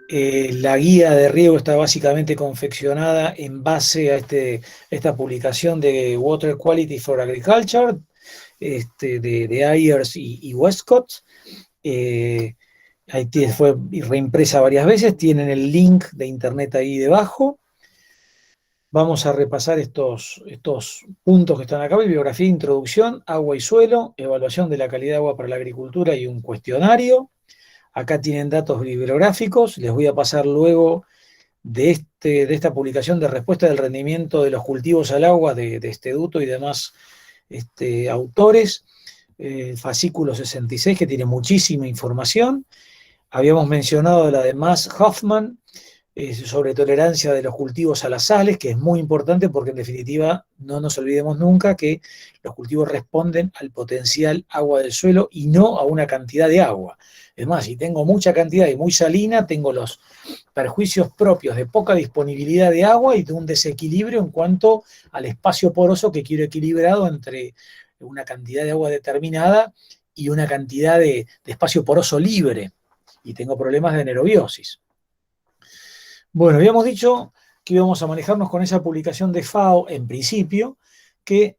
La guía de riego está básicamente confeccionada en base a esta publicación de Water Quality for Agriculture, de Ayers y Westcott. Eh, Ahí fue reimpresa varias veces, tienen el link de internet ahí debajo. Vamos a repasar estos puntos que están acá: bibliografía, introducción, agua y suelo, evaluación de la calidad de agua para la agricultura y un cuestionario. Acá tienen datos bibliográficos, les voy a pasar luego de esta publicación de respuesta del rendimiento de los cultivos al agua de Duto y demás autores, fascículo 66, que tiene muchísima información. Habíamos mencionado la de Mass Hoffman, sobre tolerancia de los cultivos a las sales, que es muy importante porque en definitiva no nos olvidemos nunca que los cultivos responden al potencial agua del suelo y no a una cantidad de agua. Es más, si tengo mucha cantidad y muy salina, tengo los perjuicios propios de poca disponibilidad de agua y de un desequilibrio en cuanto al espacio poroso que quiero equilibrado entre una cantidad de agua determinada y una cantidad de espacio poroso libre, y tengo problemas de anaerobiosis. Bueno, habíamos dicho que íbamos a manejarnos con esa publicación de FAO, en principio, que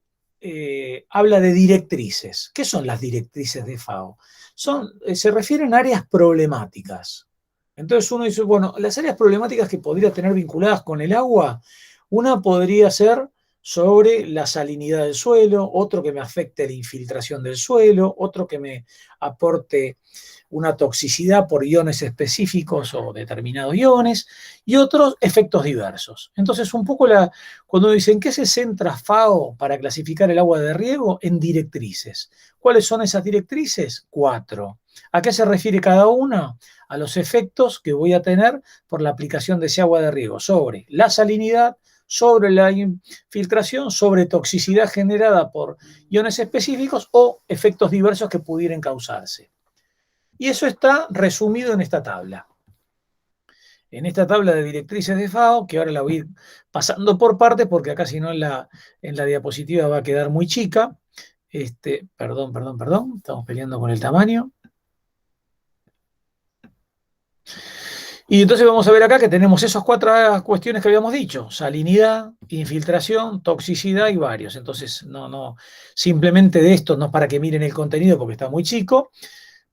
habla de directrices. ¿Qué son las directrices de FAO? Se refieren a áreas problemáticas. Entonces uno dice, bueno, las áreas problemáticas que podría tener vinculadas con el agua, una podría ser sobre la salinidad del suelo, otro que me afecte la infiltración del suelo, otro que me aporte una toxicidad por iones específicos o determinados iones, y otros efectos diversos. Entonces, un poco cuando dicen ¿qué se centra FAO para clasificar el agua de riego? En directrices. ¿Cuáles son esas directrices? 4. ¿A qué se refiere cada una? A los efectos que voy a tener por la aplicación de ese agua de riego sobre la salinidad, sobre la infiltración, sobre toxicidad generada por iones específicos o efectos diversos que pudieran causarse. Y eso está resumido en esta tabla. En esta tabla de directrices de FAO, que ahora la voy a ir pasando por partes, porque acá si no en la diapositiva va a quedar muy chica. Perdón, estamos peleando con el tamaño. Y entonces vamos a ver acá que tenemos esas 4 cuestiones que habíamos dicho: salinidad, infiltración, toxicidad y varios. Entonces, simplemente de esto, no es para que miren el contenido porque está muy chico.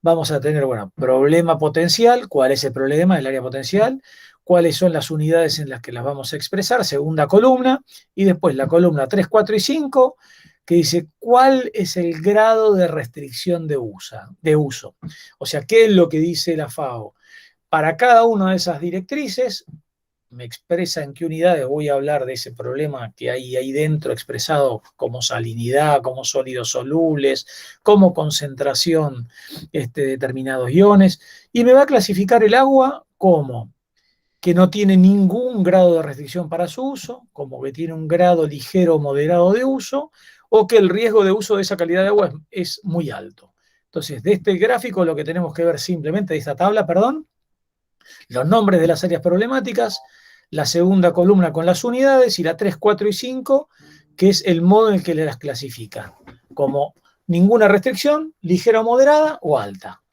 Vamos a tener, bueno, problema potencial. ¿Cuál es el problema del área potencial? ¿Cuáles son las unidades en las que las vamos a expresar? Segunda columna. Y después la columna 3, 4 y 5, que dice cuál es el grado de restricción de uso. O sea, ¿qué es lo que dice la FAO? Para cada una de esas directrices, me expresa en qué unidades voy a hablar de ese problema que hay ahí dentro, expresado como salinidad, como sólidos solubles, como concentración de determinados iones, y me va a clasificar el agua como que no tiene ningún grado de restricción para su uso, como que tiene un grado ligero o moderado de uso, o que el riesgo de uso de esa calidad de agua es muy alto. Entonces, de este gráfico lo que tenemos que ver simplemente, de esta tabla, perdón, los nombres de las áreas problemáticas, la segunda columna con las unidades y la 3, 4 y 5, que es el modo en el que las clasifica, como ninguna restricción, ligera o moderada o alta.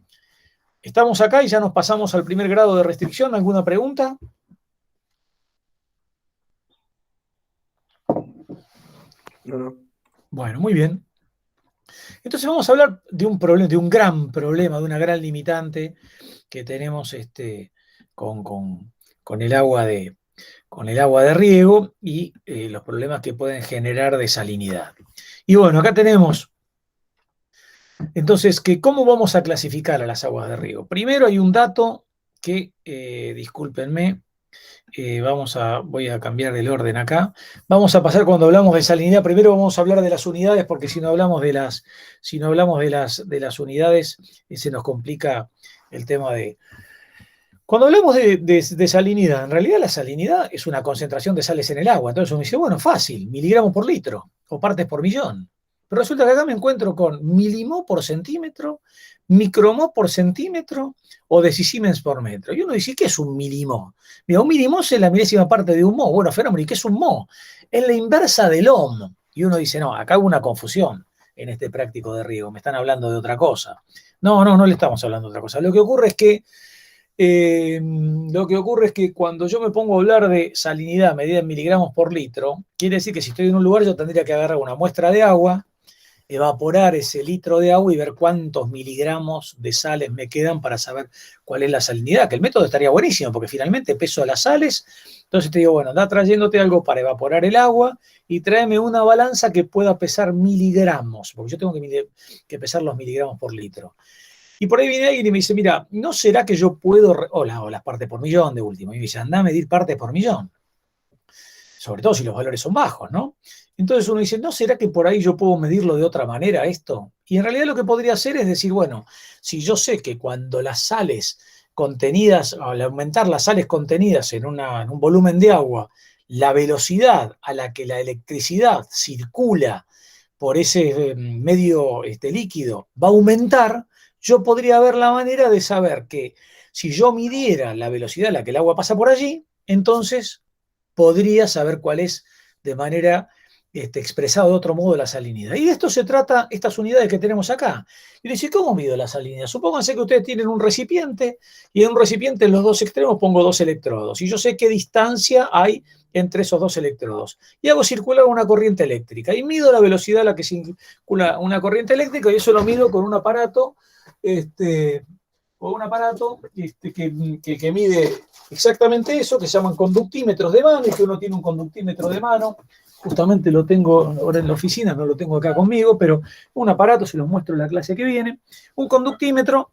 Estamos acá y ya nos pasamos al primer grado de restricción. ¿Alguna pregunta? No. Bueno, muy bien. Entonces vamos a hablar de un problema, de un gran problema, de una gran limitante que tenemos con el agua de riego y los problemas que pueden generar de salinidad. Y bueno, acá tenemos, entonces, ¿cómo vamos a clasificar a las aguas de riego? Primero hay un dato que, discúlpenme, voy a cambiar el orden acá. Vamos a pasar, cuando hablamos de salinidad, primero vamos a hablar de las unidades, porque si no hablamos de las unidades, se nos complica el tema de... Cuando hablamos de salinidad, en realidad la salinidad es una concentración de sales en el agua. Entonces uno dice, bueno, fácil, miligramos por litro o partes por millón. Pero resulta que acá me encuentro con milimol por centímetro, micromol por centímetro o decisiemens por metro. Y uno dice, ¿qué es un milimol? Mira, un milimol es la milésima parte de un mol. Bueno, fenómeno, ¿y qué es un mol? Es la inversa del ohm. Y uno dice, no, acá hubo una confusión en este práctico de riego, me están hablando de otra cosa. No le estamos hablando de otra cosa. Lo que ocurre es que Lo que ocurre es que cuando yo me pongo a hablar de salinidad medida en miligramos por litro, quiere decir que si estoy en un lugar yo tendría que agarrar una muestra de agua, evaporar ese litro de agua y ver cuántos miligramos de sales me quedan para saber cuál es la salinidad, que el método estaría buenísimo, porque finalmente peso las sales, entonces te digo, bueno, anda trayéndote algo para evaporar el agua y tráeme una balanza que pueda pesar miligramos, porque yo tengo que pesar los miligramos por litro. Y por ahí viene alguien y me dice, mira, ¿no será que yo puedo, o las partes por millón de último? Y me dice, anda a medir partes por millón, sobre todo si los valores son bajos, ¿no? Entonces uno dice, ¿no será que por ahí yo puedo medirlo de otra manera esto? Y en realidad lo que podría hacer es decir, bueno, si yo sé que cuando las sales contenidas, al aumentar las sales contenidas en un volumen de agua, la velocidad a la que la electricidad circula por ese medio líquido va a aumentar, yo podría ver la manera de saber que si yo midiera la velocidad a la que el agua pasa por allí, entonces podría saber cuál es de manera expresado de otro modo la salinidad. Y de esto se trata estas unidades que tenemos acá. Y dice, ¿cómo mido la salinidad? Supónganse que ustedes tienen un recipiente y en un recipiente en los dos extremos pongo dos electrodos y yo sé qué distancia hay entre esos dos electrodos. Y hago circular una corriente eléctrica y mido la velocidad a la que circula una corriente eléctrica y eso lo mido con un aparato que mide exactamente eso, que se llaman conductímetros de mano, y que uno tiene un conductímetro de mano, justamente lo tengo ahora en la oficina, no lo tengo acá conmigo, pero un aparato, se los muestro en la clase que viene, un conductímetro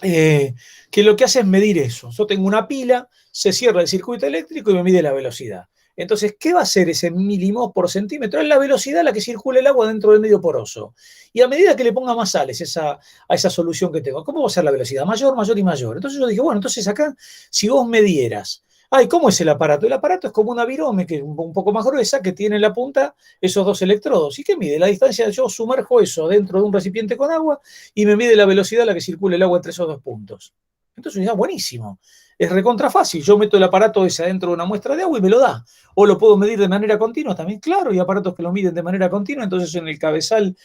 que lo que hace es medir eso. Yo tengo una pila, se cierra el circuito eléctrico y me mide la velocidad. Entonces, ¿qué va a hacer ese milimol por centímetro? Es la velocidad a la que circula el agua dentro del medio poroso. Y a medida que le ponga más sales a esa solución que tengo, ¿cómo va a ser la velocidad? Mayor, mayor y mayor. Entonces yo dije, bueno, entonces acá, si vos medieras, ay, ¿cómo es el aparato? El aparato es como una virome, que es un poco más gruesa, que tiene en la punta esos dos electrodos. ¿Y qué mide? La distancia, yo sumerjo eso dentro de un recipiente con agua y me mide la velocidad a la que circula el agua entre esos dos puntos. Entonces, ya, buenísimo. Es recontra fácil. Yo meto el aparato ese adentro de una muestra de agua y me lo da. O lo puedo medir de manera continua también, claro, hay aparatos que lo miden de manera continua. Entonces, en el cabezal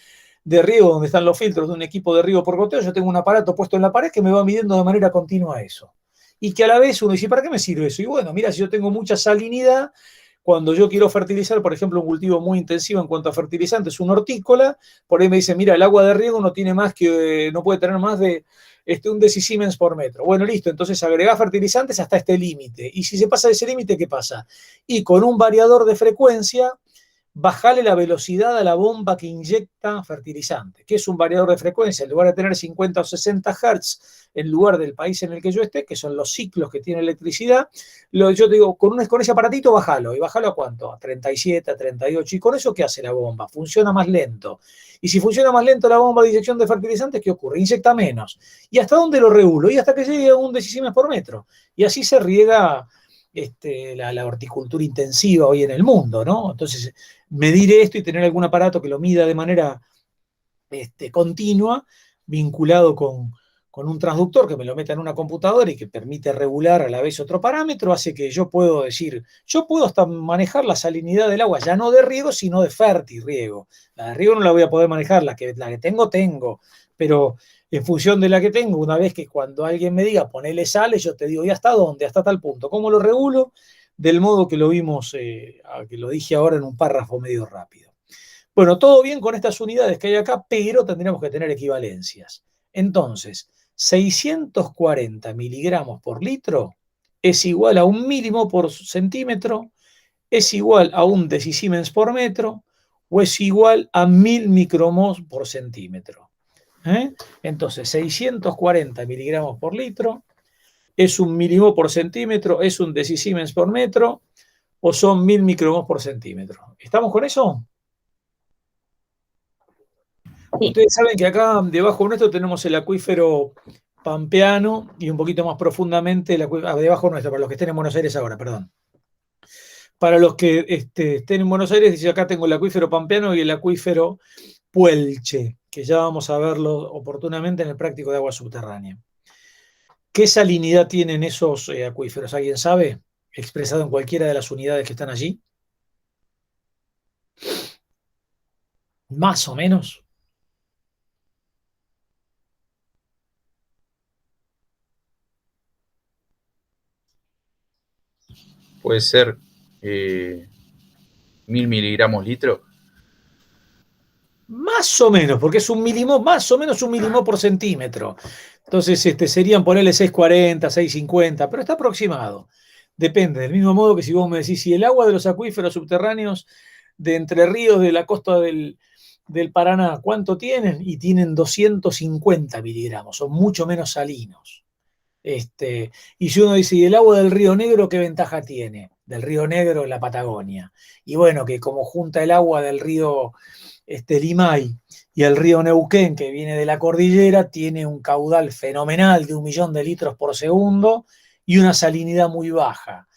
de riego, donde están los filtros de un equipo de riego por goteo, yo tengo un aparato puesto en la pared que me va midiendo de manera continua eso. Y que a la vez uno dice, ¿para qué me sirve eso? Y bueno, mira, si yo tengo mucha salinidad, cuando yo quiero fertilizar, por ejemplo, un cultivo muy intensivo en cuanto a fertilizantes, un hortícola, por ahí me dice, mira, el agua de riego no tiene más que, no puede tener más de un decisiemens por metro. Bueno, listo, entonces agregá fertilizantes hasta este límite. Y si se pasa de ese límite, ¿qué pasa? Y con un variador de frecuencia, bajarle la velocidad a la bomba que inyecta fertilizante, que es un variador de frecuencia. En lugar de tener 50 o 60 Hz en lugar del país en el que yo esté, que son los ciclos que tiene electricidad, yo te digo, con ese aparatito bájalo. ¿Y bájalo a cuánto? A 37, a 38. ¿Y con eso qué hace la bomba? Funciona más lento. Y si funciona más lento la bomba de inyección de fertilizantes, ¿qué ocurre? Inyecta menos. ¿Y hasta dónde lo regulo? Y hasta que llegue a un decisimes por metro. Y así se riega la horticultura intensiva hoy en el mundo, ¿no? Entonces, medir esto y tener algún aparato que lo mida de manera continua, vinculado con un transductor que me lo meta en una computadora y que permite regular a la vez otro parámetro, hace que yo puedo decir, yo puedo hasta manejar la salinidad del agua, ya no de riego, sino de fertirriego. La de riego no la voy a poder manejar, la que tengo, pero en función de la que tengo, una vez que cuando alguien me diga ponele sales, yo te digo, ¿y hasta dónde? Hasta tal punto. ¿Cómo lo regulo? Del modo que lo vimos, que lo dije ahora en un párrafo medio rápido. Bueno, todo bien con estas unidades que hay acá, pero tendríamos que tener equivalencias. Entonces, 640 miligramos por litro es igual a un milimo por centímetro, es igual a un decisiemens por metro o es igual a 1000 micromos por centímetro. Entonces, 640 miligramos por litro es un milimo por centímetro, es un decisiemens por metro o son 1000 micromos por centímetro. ¿Estamos con eso? Sí. Ustedes saben que acá debajo nuestro tenemos el acuífero pampeano y un poquito más profundamente debajo nuestro, para los que estén en Buenos Aires ahora, perdón. Para los que estén en Buenos Aires, dice acá tengo el acuífero pampeano y el acuífero Puelche, que ya vamos a verlo oportunamente en el práctico de agua subterránea. ¿Qué salinidad tienen esos acuíferos? ¿Alguien sabe? Expresado en cualquiera de las unidades que están allí. Más o menos. Puede ser 1000 miligramos litro. Más o menos, porque es un milimol, más o menos un milimol por centímetro. Entonces serían ponerle 640, 650, pero está aproximado. Depende, del mismo modo que si vos me decís, si el agua de los acuíferos subterráneos de Entre Ríos, de la costa del Paraná, ¿cuánto tienen? Y tienen 250 miligramos, son mucho menos salinos. Y si uno dice, ¿y el agua del Río Negro qué ventaja tiene? Del Río Negro en la Patagonia. Y bueno, que como junta el agua del río Limay y el río Neuquén, que viene de la cordillera, tiene un caudal fenomenal de 1.000.000 de litros por segundo y una salinidad muy baja.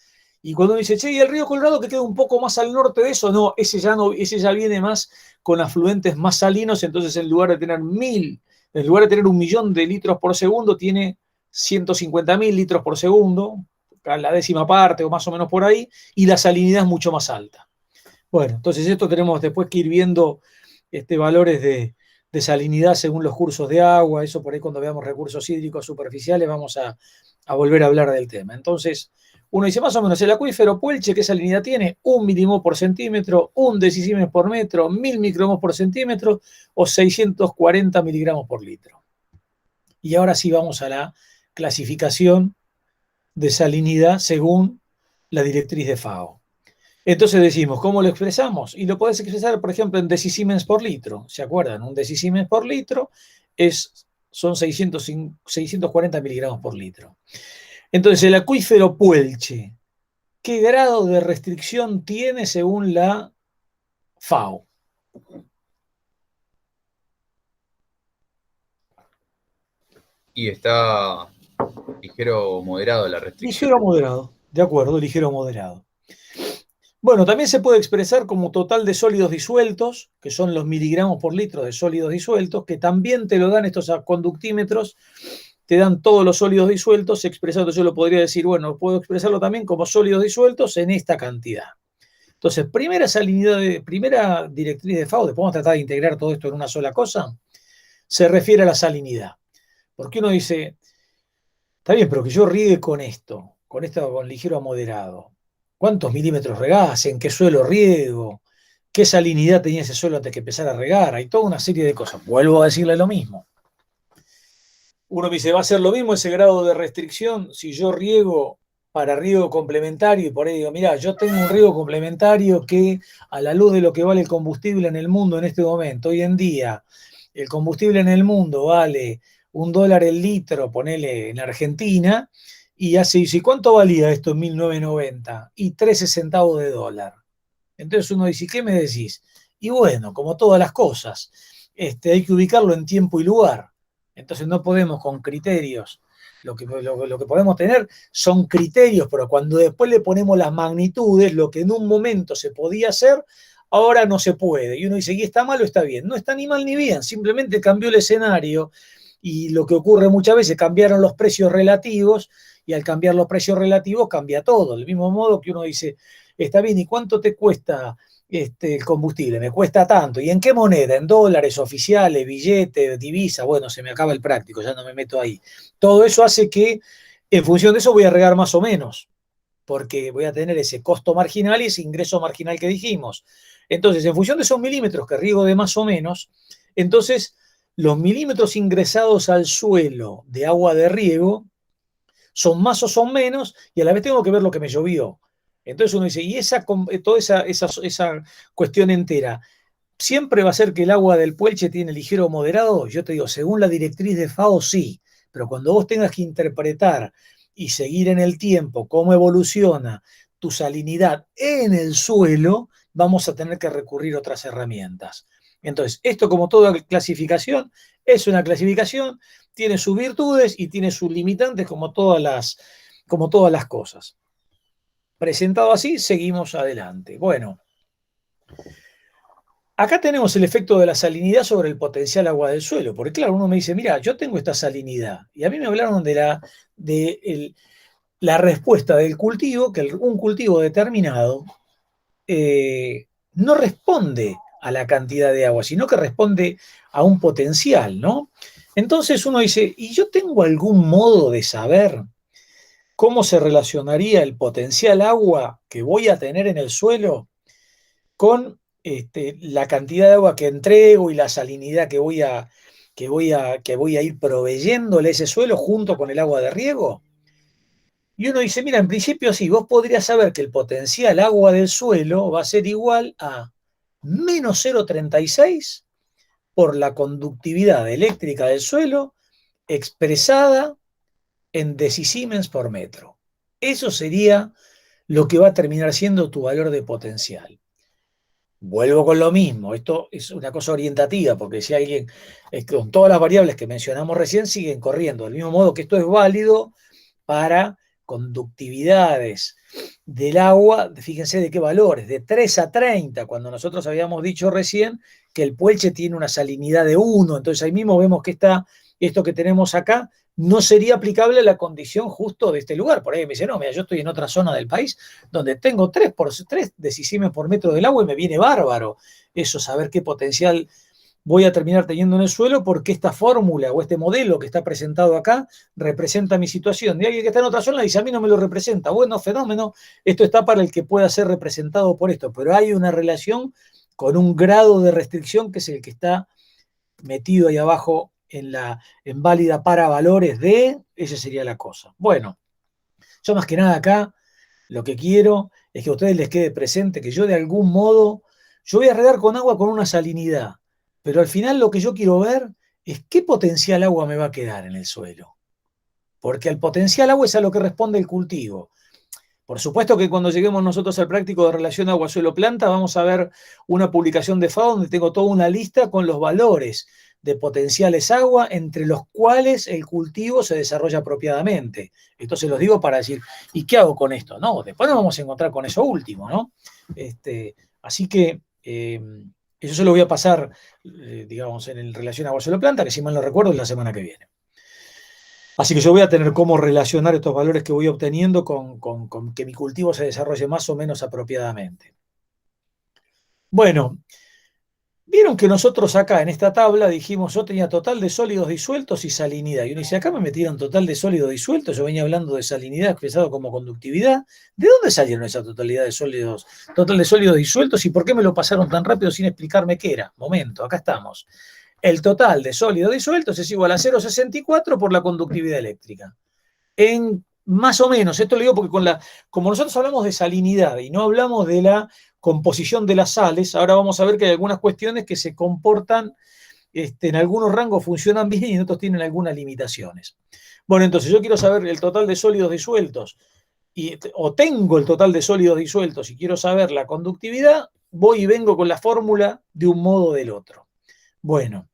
Y cuando uno dice, che, ¿y el río Colorado que queda un poco más al norte de eso? No, ese ya viene más con afluentes más salinos, entonces en lugar de tener 1.000.000 de litros por segundo, tiene 150.000 litros por segundo, a la décima parte o más o menos por ahí, y la salinidad es mucho más alta. Bueno, entonces esto tenemos después que ir viendo valores de salinidad según los cursos de agua, eso por ahí cuando veamos recursos hídricos superficiales vamos a volver a hablar del tema. Entonces, uno dice más o menos el acuífero Puelche, ¿qué salinidad tiene? 1 milimol por centímetro, 1 decisiemens por metro, 1000 micromol por centímetro o 640 miligramos por litro. Y ahora sí vamos a la clasificación de salinidad según la directriz de FAO. Entonces decimos, ¿cómo lo expresamos? Y lo podés expresar, por ejemplo, en decisiemens por litro. ¿Se acuerdan? Un decisiemens por litro son 640 miligramos por litro. Entonces, el acuífero Puelche, ¿qué grado de restricción tiene según la FAO? Y está ligero moderado la restricción. Ligero moderado, de acuerdo, ligero moderado. Bueno, también se puede expresar como total de sólidos disueltos, que son los miligramos por litro de sólidos disueltos, que también te lo dan estos conductímetros, te dan todos los sólidos disueltos expresado. Yo lo podría decir, bueno, puedo expresarlo también como sólidos disueltos en esta cantidad. Entonces, primera directriz de FAO, después vamos a tratar de integrar todo esto en una sola cosa, se refiere a la salinidad. Porque uno dice, está bien, pero que yo riegue con esto con ligero a moderado. ¿Cuántos milímetros regás? ¿En qué suelo riego? ¿Qué salinidad tenía ese suelo antes que empezara a regar? Hay toda una serie de cosas. Vuelvo a decirle lo mismo. Uno me dice, ¿va a ser lo mismo ese grado de restricción si yo riego para riego complementario? Y por ahí digo, mirá, yo tengo un riego complementario que a la luz de lo que vale el combustible en el mundo en este momento, hoy en día, el combustible en el mundo vale $1 el litro, ponele en Argentina, y dice, ¿cuánto valía esto en 1990? Y 13 centavos de dólar. Entonces uno dice, ¿qué me decís? Y bueno, como todas las cosas, hay que ubicarlo en tiempo y lugar. Entonces no podemos con criterios. Lo que podemos tener son criterios, pero cuando después le ponemos las magnitudes, lo que en un momento se podía hacer, ahora no se puede. Y uno dice, ¿y está mal o está bien? No está ni mal ni bien, simplemente cambió el escenario. Y lo que ocurre muchas veces, cambiaron los precios relativos, y al cambiar los precios relativos cambia todo. Del mismo modo que uno dice, está bien, ¿y cuánto te cuesta el combustible? Me cuesta tanto. ¿Y en qué moneda? ¿En dólares oficiales, billete, divisa? Bueno, se me acaba el práctico, ya no me meto ahí. Todo eso hace que, en función de eso, voy a regar más o menos, porque voy a tener ese costo marginal y ese ingreso marginal que dijimos. Entonces, en función de esos milímetros que riego de más o menos, entonces los milímetros ingresados al suelo de agua de riego son más o son menos, y a la vez tengo que ver lo que me llovió. Entonces uno dice, y toda esa cuestión entera, ¿siempre va a ser que el agua del Puelche tiene ligero o moderado? Yo te digo, según la directriz de FAO, sí, pero cuando vos tengas que interpretar y seguir en el tiempo cómo evoluciona tu salinidad en el suelo, vamos a tener que recurrir a otras herramientas. Entonces, esto, como toda clasificación, es una clasificación, tiene sus virtudes y tiene sus limitantes como todas las cosas. Presentado así, seguimos adelante. Bueno, acá tenemos el efecto de la salinidad sobre el potencial agua del suelo, porque claro, uno me dice, mira, yo tengo esta salinidad, y a mí me hablaron de la respuesta del cultivo, que un cultivo determinado no responde a la cantidad de agua, sino que responde a un potencial, ¿no? Entonces uno dice, ¿y yo tengo algún modo de saber cómo se relacionaría el potencial agua que voy a tener en el suelo con la cantidad de agua que entrego y la salinidad que voy a ir proveyéndole a ese suelo junto con el agua de riego. Y uno dice, mira, en principio sí, vos podrías saber que el potencial agua del suelo va a ser igual a menos 0,36 por la conductividad eléctrica del suelo expresada en decisiemens por metro. Eso sería lo que va a terminar siendo tu valor de potencial. Vuelvo con lo mismo, esto es una cosa orientativa, porque si alguien, con todas las variables que mencionamos recién, siguen corriendo, del mismo modo que esto es válido para conductividades del agua, fíjense de qué valores, de 3 a 30, cuando nosotros habíamos dicho recién que el Puelche tiene una salinidad de 1, entonces ahí mismo vemos que esto que tenemos acá no sería aplicable a la condición justo de este lugar. Por ahí me dice, no, mira, yo estoy en otra zona del país donde tengo 3 decisiemens por metro del agua y me viene bárbaro eso, saber qué potencial voy a terminar teniendo en el suelo porque esta fórmula o este modelo que está presentado acá representa mi situación. Y alguien que está en otra zona dice, a mí no me lo representa. Bueno, fenómeno, esto está para el que pueda ser representado por esto, pero hay una relación con un grado de restricción que es el que está metido ahí abajo en válida para valores de, esa sería la cosa. Bueno, yo más que nada acá lo que quiero es que a ustedes les quede presente que yo de algún modo, yo voy a regar con agua con una salinidad, pero al final lo que yo quiero ver es qué potencial agua me va a quedar en el suelo. Porque al potencial agua es a lo que responde el cultivo. Por supuesto que cuando lleguemos nosotros al práctico de relación agua-suelo-planta vamos a ver una publicación de FAO donde tengo toda una lista con los valores de potenciales agua entre los cuales el cultivo se desarrolla apropiadamente. Esto se los digo para decir, ¿y qué hago con esto? No, después nos vamos a encontrar con eso último, ¿no? Así que eso se lo voy a pasar, digamos, en relación agua-suelo-planta, que si mal no recuerdo es la semana que viene. Así que yo voy a tener cómo relacionar estos valores que voy obteniendo con que mi cultivo se desarrolle más o menos apropiadamente. Bueno, vieron que nosotros acá en esta tabla dijimos, yo tenía total de sólidos disueltos y salinidad. Y uno dice, acá me metieron total de sólidos disueltos, yo venía hablando de salinidad expresado como conductividad. ¿De dónde salieron esa totalidad de sólidos, total de sólidos disueltos y por qué me lo pasaron tan rápido sin explicarme qué era? Momento, acá estamos. El total de sólidos disueltos es igual a 0,64 por la conductividad eléctrica. En más o menos, esto lo digo porque como nosotros hablamos de salinidad y no hablamos de la composición de las sales, ahora vamos a ver que hay algunas cuestiones que se comportan, en algunos rangos funcionan bien y en otros tienen algunas limitaciones. Bueno, entonces yo quiero saber el total de sólidos disueltos, o tengo el total de sólidos disueltos y quiero saber la conductividad, voy y vengo con la fórmula de un modo o del otro. Bueno,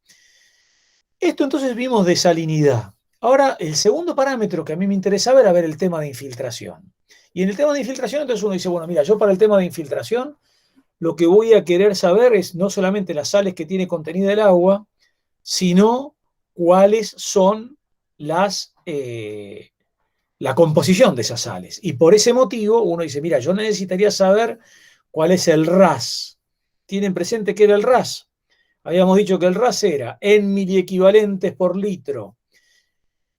esto entonces vimos de salinidad. Ahora, el segundo parámetro que a mí me interesa ver, el tema de infiltración. Y en el tema de infiltración, entonces uno dice, bueno, mira, yo para el tema de infiltración, lo que voy a querer saber es no solamente las sales que tiene contenida el agua, sino cuáles son la composición de esas sales. Y por ese motivo, uno dice, mira, yo necesitaría saber cuál es el RAS. ¿Tienen presente qué era el RAS? Habíamos dicho que el RAS era en miliequivalentes por litro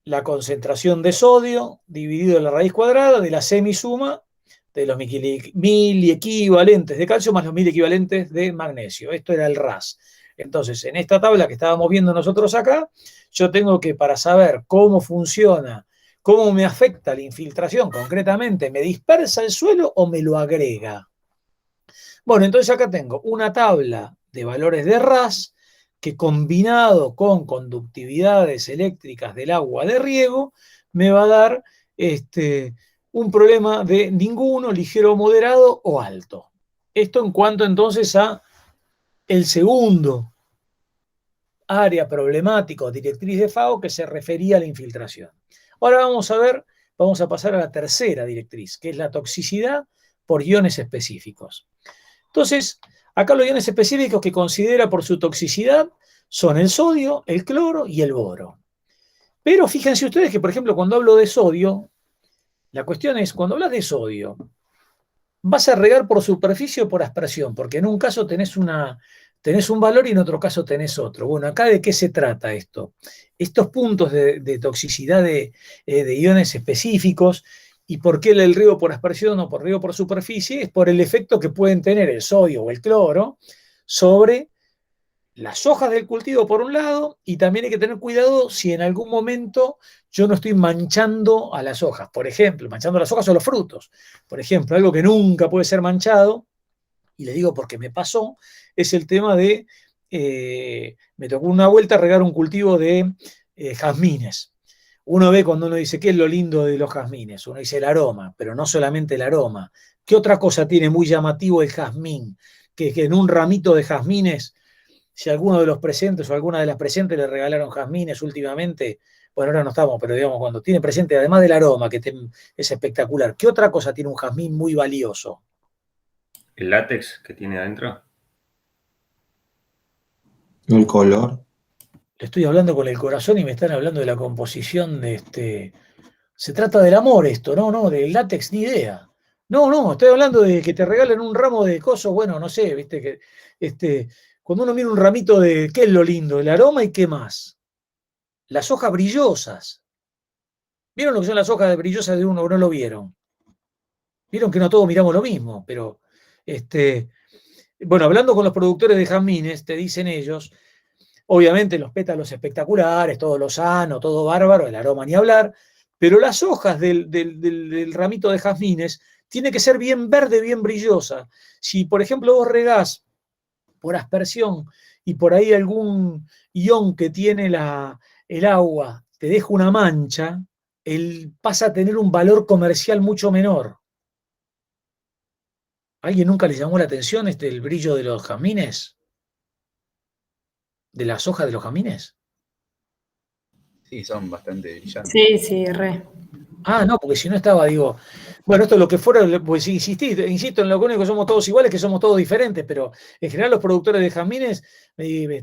la concentración de sodio dividido en la raíz cuadrada de la semisuma de los miliequivalentes de calcio más los miliequivalentes de magnesio. Esto era el RAS. Entonces, en esta tabla que estábamos viendo nosotros acá, yo tengo que, para saber cómo funciona, cómo me afecta la infiltración concretamente, ¿me dispersa el suelo o me lo agrega? Bueno, entonces acá tengo una tabla de valores de RAS que combinado con conductividades eléctricas del agua de riego me va a dar un problema de ninguno, ligero, moderado o alto. Esto en cuanto entonces a el segundo área problemática o directriz de FAO que se refería a la infiltración. Ahora vamos a pasar a la tercera directriz, que es la toxicidad por iones específicos. Entonces, acá los iones específicos que considera por su toxicidad son el sodio, el cloro y el boro. Pero fíjense ustedes que, por ejemplo, cuando hablo de sodio, la cuestión es, cuando hablas de sodio, vas a regar por superficie o por aspersión, porque en un caso tenés un valor y en otro caso tenés otro. Bueno, acá ¿de qué se trata esto? Estos puntos de toxicidad de iones específicos ¿Y por qué el riego por aspersión o por riego por superficie? Es por el efecto que pueden tener el sodio o el cloro sobre las hojas del cultivo por un lado, y también hay que tener cuidado si en algún momento yo no estoy manchando a las hojas. Por ejemplo, manchando las hojas o los frutos. Por ejemplo, algo que nunca puede ser manchado, y le digo porque me pasó, es el tema de, me tocó una vuelta regar un cultivo de jazmines. Uno ve cuando uno dice, ¿qué es lo lindo de los jazmines? Uno dice el aroma, pero no solamente el aroma. ¿Qué otra cosa tiene muy llamativo el jazmín? Que en un ramito de jazmines, si alguno de los presentes o alguna de las presentes le regalaron jazmines últimamente, bueno, ahora no estamos, pero digamos, cuando tiene presente, además del aroma, que es espectacular, ¿qué otra cosa tiene un jazmín muy valioso? ¿El látex que tiene adentro? El color. Le estoy hablando con el corazón y me están hablando de la composición de este. Se trata del amor esto, no, del látex ni idea. No, estoy hablando de que te regalen un ramo de cosos, bueno, no sé, viste, que cuando uno mira un ramito de, ¿qué es lo lindo? El aroma y qué más. Las hojas brillosas. ¿Vieron lo que son las hojas brillosas de uno o no lo vieron? Vieron que no todos miramos lo mismo, pero bueno, hablando con los productores de jazmines, te dicen ellos, obviamente los pétalos espectaculares, todo lo sano, todo bárbaro, el aroma ni hablar, pero las hojas del ramito de jazmines tiene que ser bien verde, bien brillosa. Si, por ejemplo, vos regás por aspersión y por ahí algún ion que tiene el agua te deja una mancha, pasa a tener un valor comercial mucho menor. ¿A alguien nunca le llamó la atención el brillo de los jazmines? ¿De las hojas de los jazmines? Sí, son bastante brillantes. Sí, re. Ah, no, porque si no estaba, digo, bueno, esto es lo que fuera, pues insisto en lo único que somos todos iguales, que somos todos diferentes, pero en general los productores de jazmines,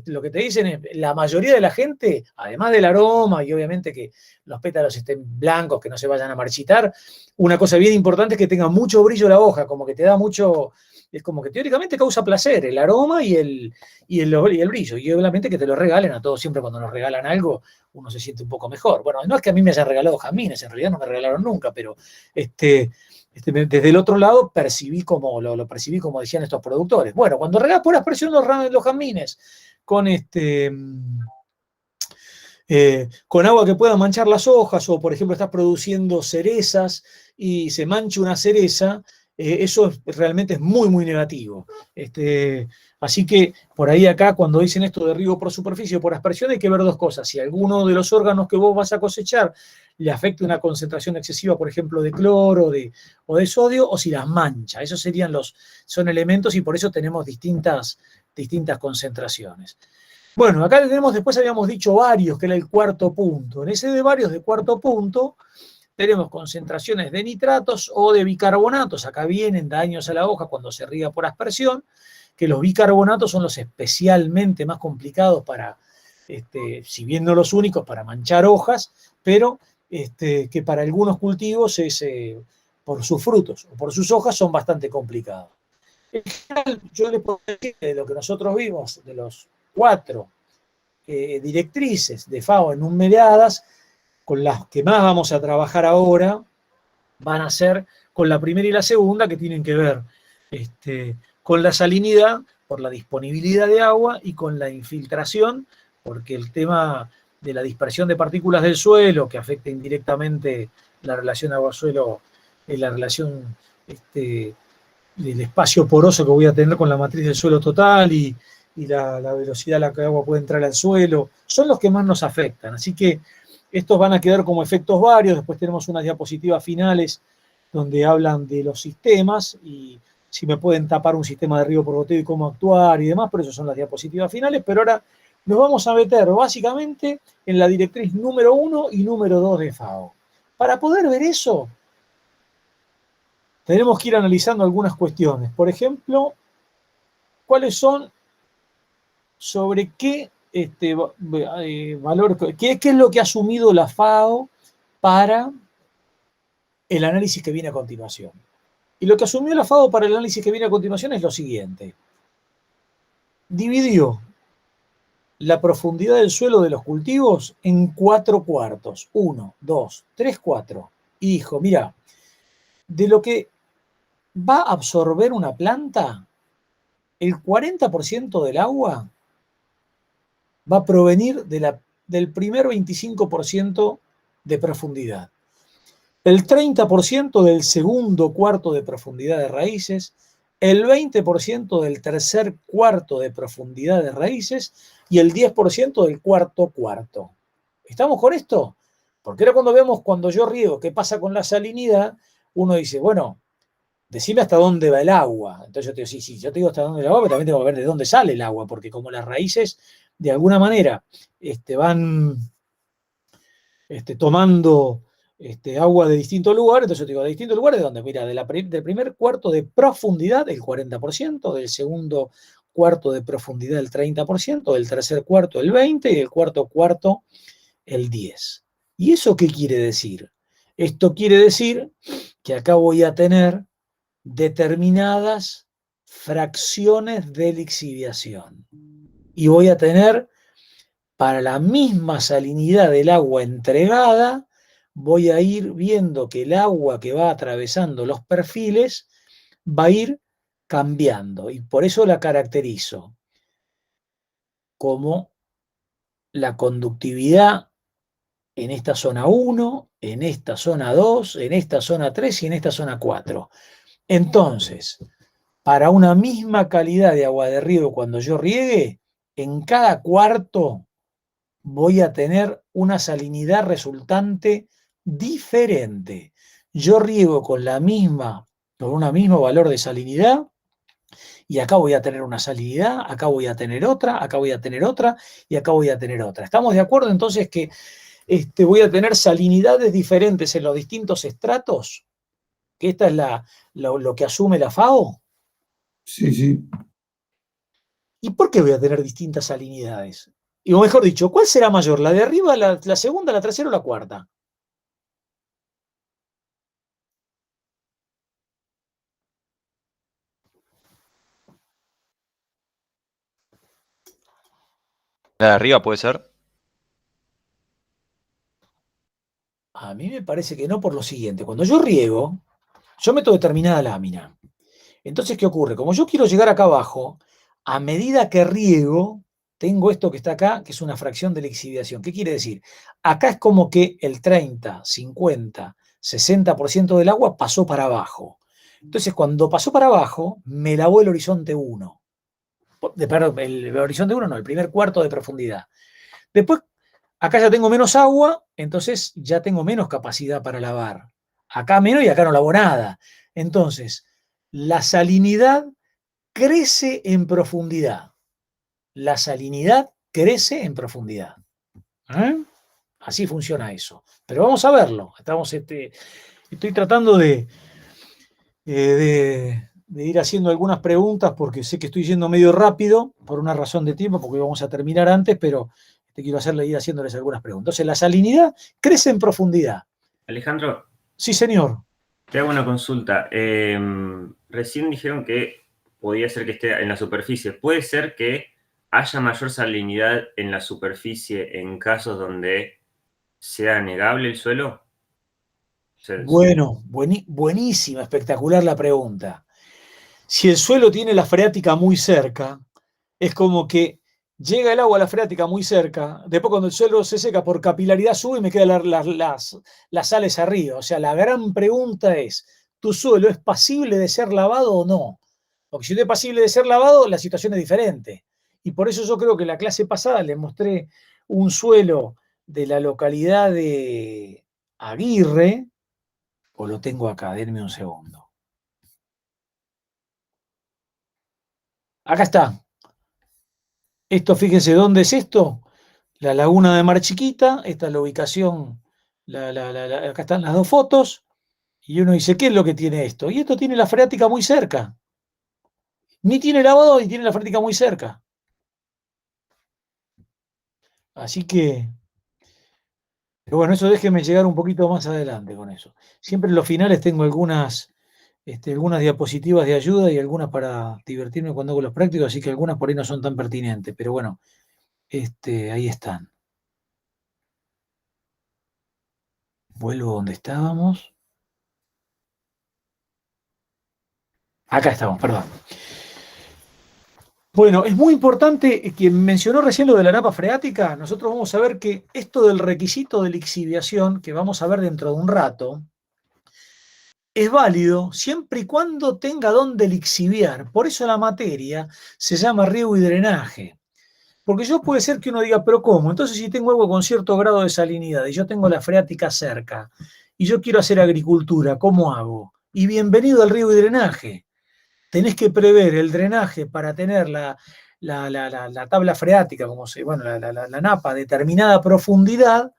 lo que te dicen es, la mayoría de la gente, además del aroma y obviamente que los pétalos estén blancos, que no se vayan a marchitar, una cosa bien importante es que tenga mucho brillo la hoja, como que te da mucho, es como que teóricamente causa placer, el aroma y el brillo, y obviamente que te lo regalen a todos, siempre cuando nos regalan algo, uno se siente un poco mejor. Bueno, no es que a mí me hayan regalado jazmines, en realidad no me regalaron nunca, pero desde el otro lado lo percibí como decían estos productores. Bueno, cuando regás por aspersión los jazmines con agua que pueda manchar las hojas, o por ejemplo estás produciendo cerezas y se mancha una cereza, eso realmente es muy, muy negativo. Así que por ahí acá, cuando dicen esto de riego por superficie o por aspersión, hay que ver dos cosas. Si alguno de los órganos que vos vas a cosechar le afecta una concentración excesiva, por ejemplo, de cloro o de sodio, o si las mancha. Esos son elementos y por eso tenemos distintas concentraciones. Bueno, acá tenemos, después habíamos dicho varios, que era el cuarto punto. En ese de varios de cuarto punto tenemos concentraciones de nitratos o de bicarbonatos. Acá vienen daños a la hoja cuando se riega por aspersión, que los bicarbonatos son los especialmente más complicados para, si bien no los únicos, para manchar hojas, pero que para algunos cultivos por sus frutos o por sus hojas son bastante complicados. En general, yo les puedo decir que de lo que nosotros vimos, de los 4 directrices de FAO enumeradas, con las que más vamos a trabajar ahora, van a ser con la primera y la segunda, que tienen que ver con la salinidad, por la disponibilidad de agua, y con la infiltración, porque el tema de la dispersión de partículas del suelo, que afecta indirectamente la relación agua-suelo, la relación del espacio poroso que voy a tener con la matriz del suelo total y la velocidad a la que el agua puede entrar al suelo, son los que más nos afectan. Así que estos van a quedar como efectos varios. Después tenemos unas diapositivas finales donde hablan de los sistemas y si me pueden tapar un sistema de riego por goteo y cómo actuar y demás, pero esas son las diapositivas finales. Pero ahora nos vamos a meter básicamente en la directriz número 1 y número 2 de FAO. Para poder ver eso, tenemos que ir analizando algunas cuestiones. Por ejemplo, ¿cuáles son sobre qué valor, qué es lo que ha asumido la FAO para el análisis que viene a continuación? Y lo que asumió la FAO para el análisis que viene a continuación es lo siguiente. Dividió la profundidad del suelo de los cultivos en 4 cuartos. 1, 2, 3, 4. Y dijo, mira, de lo que va a absorber una planta, el 40% del agua va a provenir del primer 25% de profundidad, el 30% del segundo cuarto de profundidad de raíces, el 20% del tercer cuarto de profundidad de raíces y el 10% del cuarto cuarto. ¿Estamos con esto? Porque ahora cuando yo riego qué pasa con la salinidad, uno dice, bueno, decime hasta dónde va el agua. Entonces yo te digo, sí, yo te digo hasta dónde va el agua, pero también tengo que ver de dónde sale el agua, porque como las raíces de alguna manera van tomando agua de distintos lugares, entonces yo te digo, ¿de distintos lugares de dónde? Mira, del primer cuarto de profundidad el 40%, del segundo cuarto de profundidad el 30%, del tercer cuarto el 20% y del cuarto cuarto el 10%. ¿Y eso qué quiere decir? Esto quiere decir que acá voy a tener determinadas fracciones de lixiviación. Y voy a tener, para la misma salinidad del agua entregada, voy a ir viendo que el agua que va atravesando los perfiles va a ir cambiando. Y por eso la caracterizo como la conductividad en esta zona 1, en esta zona 2, en esta zona 3 y en esta zona 4. Entonces, para una misma calidad de agua de riego cuando yo riegue, en cada cuarto voy a tener una salinidad resultante diferente. Yo riego con un mismo valor de salinidad, y acá voy a tener una salinidad, acá voy a tener otra, acá voy a tener otra, y acá voy a tener otra. ¿Estamos de acuerdo entonces que voy a tener salinidades diferentes en los distintos estratos? Que esta es lo que asume la FAO. Sí, sí. ¿Y por qué voy a tener distintas salinidades? Y o mejor dicho, ¿cuál será mayor? ¿La de arriba, la segunda, la tercera o la cuarta? La de arriba puede ser. A mí me parece que no, por lo siguiente. Cuando yo riego, yo meto determinada lámina. Entonces, ¿qué ocurre? Como yo quiero llegar acá abajo, a medida que riego, tengo esto que está acá, que es una fracción de lixiviación. ¿Qué quiere decir? Acá es como que el 30, 50, 60% del agua pasó para abajo. Entonces, cuando pasó para abajo, me lavó el horizonte 1. Perdón, el horizonte 1 no, el primer cuarto de profundidad. Después, acá ya tengo menos agua, entonces ya tengo menos capacidad para lavar. Acá menos y acá no lavo nada. Entonces, la salinidad crece en profundidad. La salinidad crece en profundidad. ¿Eh? Así funciona eso. Pero vamos a verlo. Estoy tratando de ir haciendo algunas preguntas porque sé que estoy yendo medio rápido por una razón de tiempo, porque vamos a terminar antes, pero te quiero ir haciéndoles algunas preguntas. Entonces, la salinidad crece en profundidad. Alejandro, Sí, señor. te hago una consulta. Recién dijeron que podía ser que esté en la superficie. ¿Puede ser que haya mayor salinidad en la superficie en casos donde sea negable el suelo? Bueno, buenísima, espectacular la pregunta. Si el suelo tiene la freática muy cerca, es como que llega el agua a la freática muy cerca, después cuando el suelo se seca por capilaridad sube y me quedan las sales arriba. O sea, la gran pregunta es, ¿tu suelo es pasible de ser lavado o no? Porque si no es pasible de ser lavado, la situación es diferente. Y por eso yo creo que la clase pasada les mostré un suelo de la localidad de Aguirre, o lo tengo acá, denme un segundo. Acá está. Esto, fíjense, ¿dónde es esto? La laguna de Mar Chiquita, esta es la ubicación, acá están las dos fotos, y uno dice, ¿qué es lo que tiene esto? Y esto tiene la freática muy cerca. Ni tiene lavado y tiene la freática muy cerca. Así que, pero bueno, eso déjenme llegar un poquito más adelante con eso. Siempre en los finales tengo algunas diapositivas de ayuda y algunas para divertirme cuando hago los prácticos, así que algunas por ahí no son tan pertinentes, pero bueno, ahí están. Vuelvo donde estábamos. Acá estamos, perdón. Bueno, es muy importante, quien mencionó recién lo de la napa freática, nosotros vamos a ver que esto del requisito de lixiviación, que vamos a ver dentro de un rato, es válido siempre y cuando tenga dónde lixiviar. Por eso la materia se llama riego y drenaje. Porque yo puede ser que uno diga, pero ¿cómo? Entonces si tengo algo con cierto grado de salinidad y yo tengo la freática cerca y yo quiero hacer agricultura, ¿cómo hago? Y bienvenido al riego y drenaje. Tenés que prever el drenaje para tener la tabla freática, como la napa a determinada profundidad,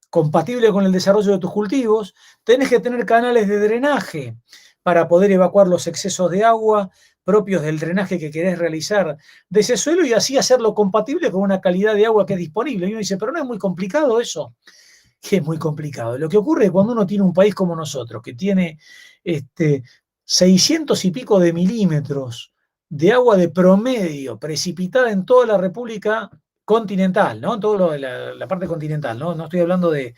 compatible con el desarrollo de tus cultivos. Tenés que tener canales de drenaje para poder evacuar los excesos de agua propios del drenaje que querés realizar de ese suelo y así hacerlo compatible con una calidad de agua que es disponible. Y uno dice, pero no es muy complicado eso. Que es muy complicado. Lo que ocurre es cuando uno tiene un país como nosotros, que tiene 600 y pico de milímetros de agua de promedio precipitada en toda la República continental, ¿no? En toda la parte continental, ¿no? No estoy hablando de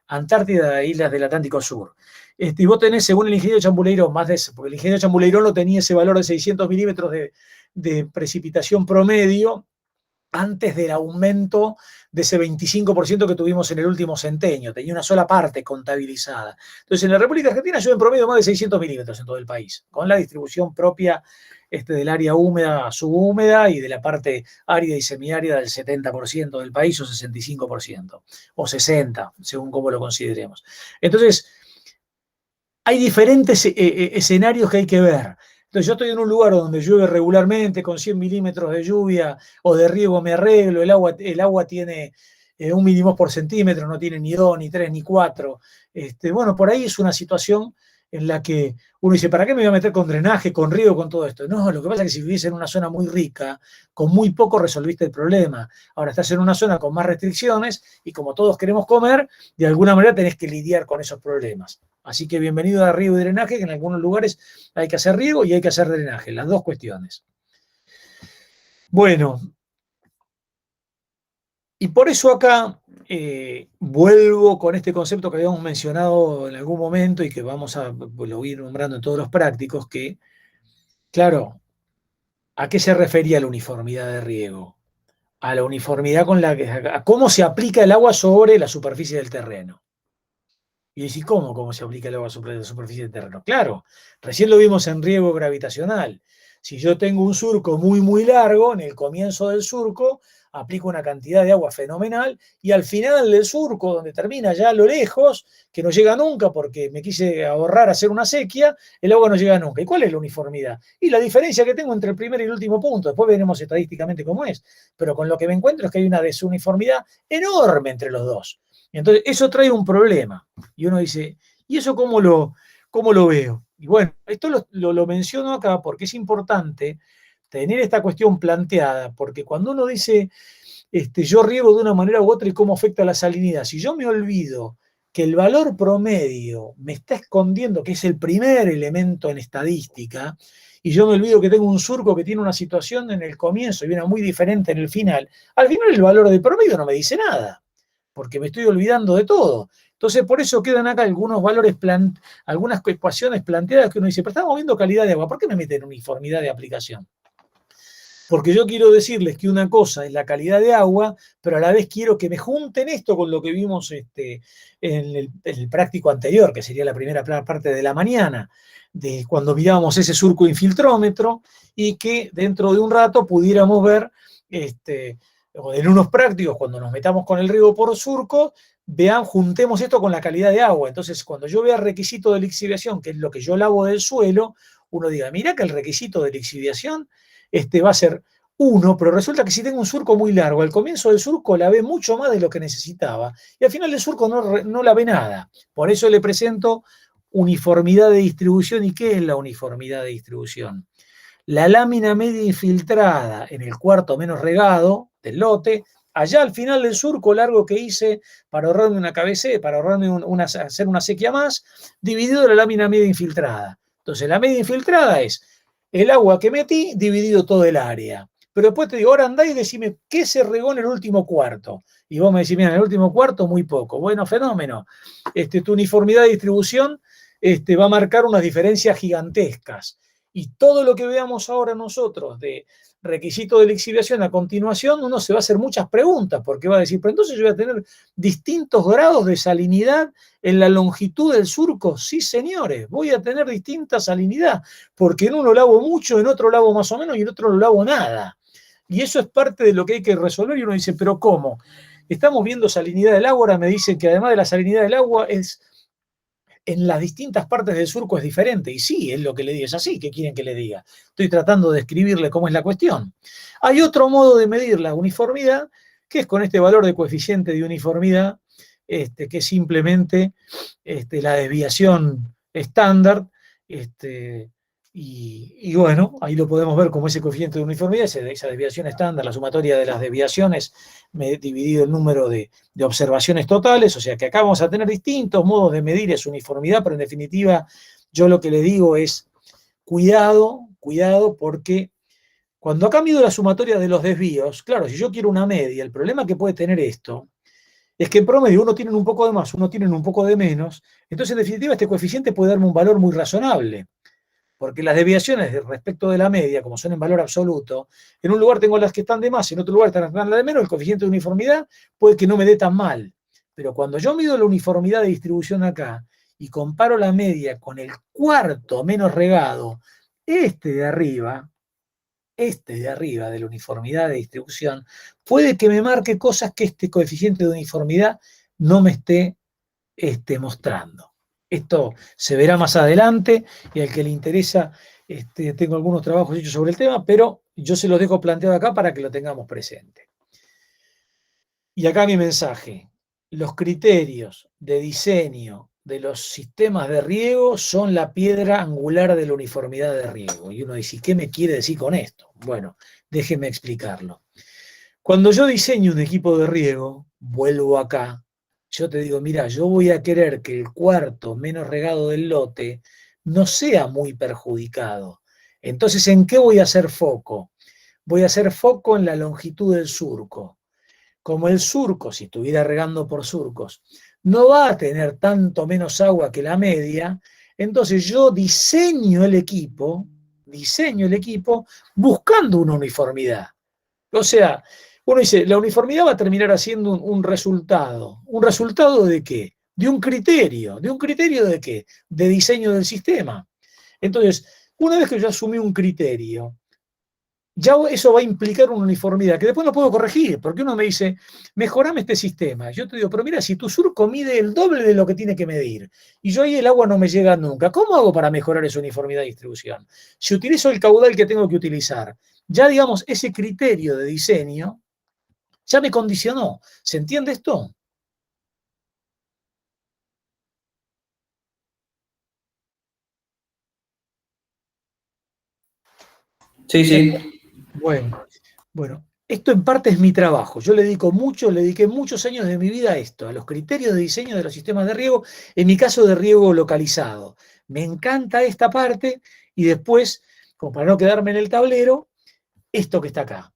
Antártida e islas del Atlántico Sur. Y vos tenés, según el ingeniero Chambuleirón, más de eso, porque el ingeniero Chambuleirón lo tenía ese valor de 600 milímetros de precipitación promedio antes del aumento de ese 25% que tuvimos en el último centenio. Tenía una sola parte contabilizada. Entonces, en la República Argentina llueve en promedio más de 600 milímetros en todo el país, con la distribución propia del área húmeda, subhúmeda y de la parte árida y semiárida del 70% del país o 65%, o 60%, según cómo lo consideremos. Entonces, hay diferentes escenarios que hay que ver. Entonces yo estoy en un lugar donde llueve regularmente, con 100 milímetros de lluvia o de riego me arreglo, el agua tiene 1 milímetro por centímetro, no tiene ni 2, ni 3, ni 4. Bueno, por ahí es una situación en la que uno dice, ¿para qué me voy a meter con drenaje, con riego, con todo esto? No, lo que pasa es que si vivís en una zona muy rica, con muy poco resolviste el problema. Ahora estás en una zona con más restricciones y como todos queremos comer, de alguna manera tenés que lidiar con esos problemas. Así que bienvenido a riego y drenaje, que en algunos lugares hay que hacer riego y hay que hacer drenaje, las dos cuestiones. Bueno, y por eso acá vuelvo con este concepto que habíamos mencionado en algún momento y que vamos a lo ir nombrando en todos los prácticos, que, claro, ¿a qué se refería la uniformidad de riego? A la uniformidad con a cómo se aplica el agua sobre la superficie del terreno. Y decís, ¿cómo se aplica el agua sobre la superficie del terreno? Claro, recién lo vimos en riego gravitacional. Si yo tengo un surco muy, muy largo, en el comienzo del surco, aplico una cantidad de agua fenomenal, y al final del surco, donde termina ya a lo lejos, que no llega nunca porque me quise ahorrar hacer una sequía, el agua no llega nunca. ¿Y cuál es la uniformidad? Y la diferencia que tengo entre el primer y el último punto, después veremos estadísticamente cómo es, pero con lo que me encuentro es que hay una desuniformidad enorme entre los dos. Entonces, eso trae un problema. Y uno dice, ¿y eso cómo lo veo? Y bueno, esto lo menciono acá porque es importante tener esta cuestión planteada, porque cuando uno dice, yo riego de una manera u otra y cómo afecta la salinidad, si yo me olvido que el valor promedio me está escondiendo, que es el primer elemento en estadística, y yo me olvido que tengo un surco que tiene una situación en el comienzo y una muy diferente en el final, al final el valor de promedio no me dice nada, porque me estoy olvidando de todo. Entonces, por eso quedan acá algunos valores, algunas ecuaciones planteadas que uno dice, pero estamos viendo calidad de agua, ¿por qué me meten uniformidad de aplicación? Porque yo quiero decirles que una cosa es la calidad de agua, pero a la vez quiero que me junten esto con lo que vimos en el práctico anterior, que sería la primera parte de la mañana, de cuando mirábamos ese surco infiltrómetro, y que dentro de un rato pudiéramos ver en unos prácticos, cuando nos metamos con el riego por surco, juntemos esto con la calidad de agua. Entonces, cuando yo vea requisito de lixiviación, que es lo que yo lavo del suelo, uno diga, mira que el requisito de lixiviación va a ser 1, pero resulta que si tengo un surco muy largo, al comienzo del surco lavé mucho más de lo que necesitaba, y al final del surco no lavé nada. Por eso le presento uniformidad de distribución. ¿Y qué es la uniformidad de distribución? La lámina media infiltrada en el cuarto menos regado del lote, allá al final del surco largo que hice para ahorrarme una cabecera, para ahorrarme hacer una sequía más, dividido en la lámina media infiltrada. Entonces la media infiltrada es el agua que metí dividido todo el área. Pero después te digo, ahora andá y decime qué se regó en el último cuarto. Y vos me decís, mira, en el último cuarto muy poco. Bueno, fenómeno. Tu uniformidad de distribución va a marcar unas diferencias gigantescas. Y todo lo que veamos ahora nosotros de requisito de lixiviación a continuación, uno se va a hacer muchas preguntas, porque va a decir, pero entonces yo voy a tener distintos grados de salinidad en la longitud del surco. Sí, señores, voy a tener distinta salinidad, porque en uno lavo mucho, en otro lavo más o menos y en otro no lavo nada. Y eso es parte de lo que hay que resolver. Y uno dice, pero ¿cómo? Estamos viendo salinidad del agua, ahora me dicen que además de la salinidad del agua es en las distintas partes del surco es diferente. Y sí, es lo que le digo, es así. ¿Qué quieren que le diga? Estoy tratando de describirle cómo es la cuestión. Hay otro modo de medir la uniformidad, que es con este valor de coeficiente de uniformidad, que es simplemente la desviación estándar. Y bueno, ahí lo podemos ver como ese coeficiente de uniformidad, esa desviación estándar, la sumatoria de las desviaciones dividido el número de observaciones totales, o sea que acá vamos a tener distintos modos de medir esa uniformidad, pero en definitiva yo lo que le digo es cuidado, porque cuando acá mido la sumatoria de los desvíos, claro, si yo quiero una media, el problema que puede tener esto es que en promedio uno tiene un poco de más, uno tiene un poco de menos, entonces en definitiva este coeficiente puede darme un valor muy razonable. Porque las desviaciones respecto de la media, como son en valor absoluto, en un lugar tengo las que están de más, en otro lugar están las de menos, el coeficiente de uniformidad puede que no me dé tan mal. Pero cuando yo mido la uniformidad de distribución acá y comparo la media con el cuarto menos regado, de arriba de la uniformidad de distribución, puede que me marque cosas que este coeficiente de uniformidad no me esté mostrando. Esto se verá más adelante y al que le interesa, tengo algunos trabajos hechos sobre el tema, pero yo se los dejo planteado acá para que lo tengamos presente. Y acá mi mensaje. Los criterios de diseño de los sistemas de riego son la piedra angular de la uniformidad de riego. Y uno dice, ¿qué me quiere decir con esto? Bueno, déjeme explicarlo. Cuando yo diseño un equipo de riego, vuelvo acá, yo te digo, mira, yo voy a querer que el cuarto menos regado del lote no sea muy perjudicado. Entonces, ¿en qué voy a hacer foco? Voy a hacer foco en la longitud del surco. Como el surco, si estuviera regando por surcos, no va a tener tanto menos agua que la media, entonces yo diseño el equipo buscando una uniformidad. O sea, uno dice, la uniformidad va a terminar haciendo un resultado. ¿Un resultado de qué? De un criterio. ¿De un criterio de qué? De diseño del sistema. Entonces, una vez que yo asumí un criterio, ya eso va a implicar una uniformidad, que después no puedo corregir, porque uno me dice, mejorame este sistema. Yo te digo, pero mira, si tu surco mide el doble de lo que tiene que medir, y yo ahí el agua no me llega nunca, ¿cómo hago para mejorar esa uniformidad de distribución? Si utilizo el caudal que tengo que utilizar, ya digamos, ese criterio de diseño ya me condicionó. ¿Se entiende esto? Sí, sí. Bueno, esto en parte es mi trabajo. Yo le dediqué muchos años de mi vida a esto, a los criterios de diseño de los sistemas de riego, en mi caso de riego localizado. Me encanta esta parte y después, como para no quedarme en el tablero, esto que está acá,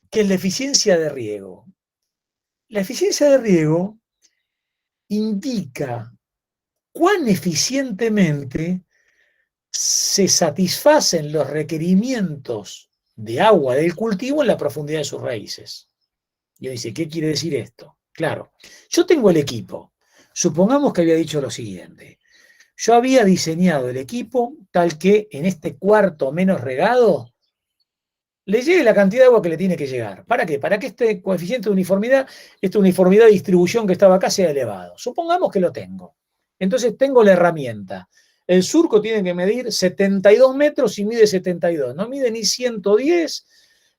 que es la eficiencia de riego. La eficiencia de riego indica cuán eficientemente se satisfacen los requerimientos de agua del cultivo en la profundidad de sus raíces. Y uno dice, ¿qué quiere decir esto? Claro, yo tengo el equipo. Supongamos que había dicho lo siguiente. Yo había diseñado el equipo tal que en este cuarto menos regado le llegue la cantidad de agua que le tiene que llegar. ¿Para qué? Para que este coeficiente de uniformidad, esta uniformidad de distribución que estaba acá sea elevado. Supongamos que lo tengo. Entonces tengo la herramienta. El surco tiene que medir 72 metros y mide 72. No mide ni 110,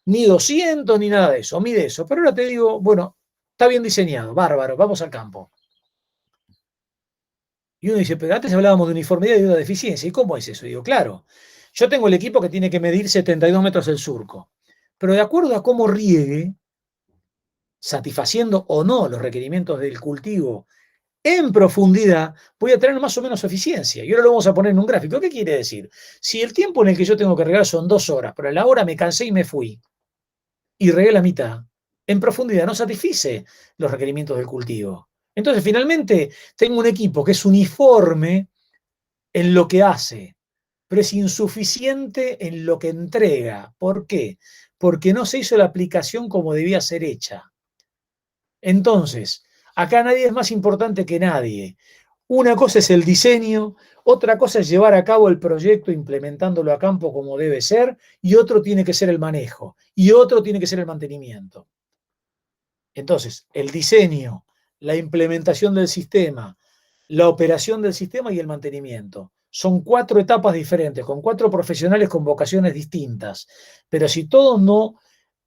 ni 200, ni nada de eso. Mide eso. Pero ahora te digo, bueno, está bien diseñado, bárbaro, vamos al campo. Y uno dice, pero antes hablábamos de uniformidad y de una deficiencia. ¿Y cómo es eso? Y digo, claro, yo tengo el equipo que tiene que medir 72 metros el surco. Pero de acuerdo a cómo riegue, satisfaciendo o no los requerimientos del cultivo en profundidad, voy a tener más o menos eficiencia. Y ahora lo vamos a poner en un gráfico. ¿Qué quiere decir? Si el tiempo en el que yo tengo que regar son 2 horas, pero a la hora me cansé y me fui, y regué la mitad, en profundidad no satisfice los requerimientos del cultivo. Entonces, finalmente, tengo un equipo que es uniforme en lo que hace, pero es insuficiente en lo que entrega. ¿Por qué? Porque no se hizo la aplicación como debía ser hecha. Entonces, acá nadie es más importante que nadie. Una cosa es el diseño, otra cosa es llevar a cabo el proyecto implementándolo a campo como debe ser, y otro tiene que ser el manejo, y otro tiene que ser el mantenimiento. Entonces, el diseño, la implementación del sistema, la operación del sistema y el mantenimiento. Son 4 etapas diferentes, con 4 profesionales con vocaciones distintas. Pero si todos no,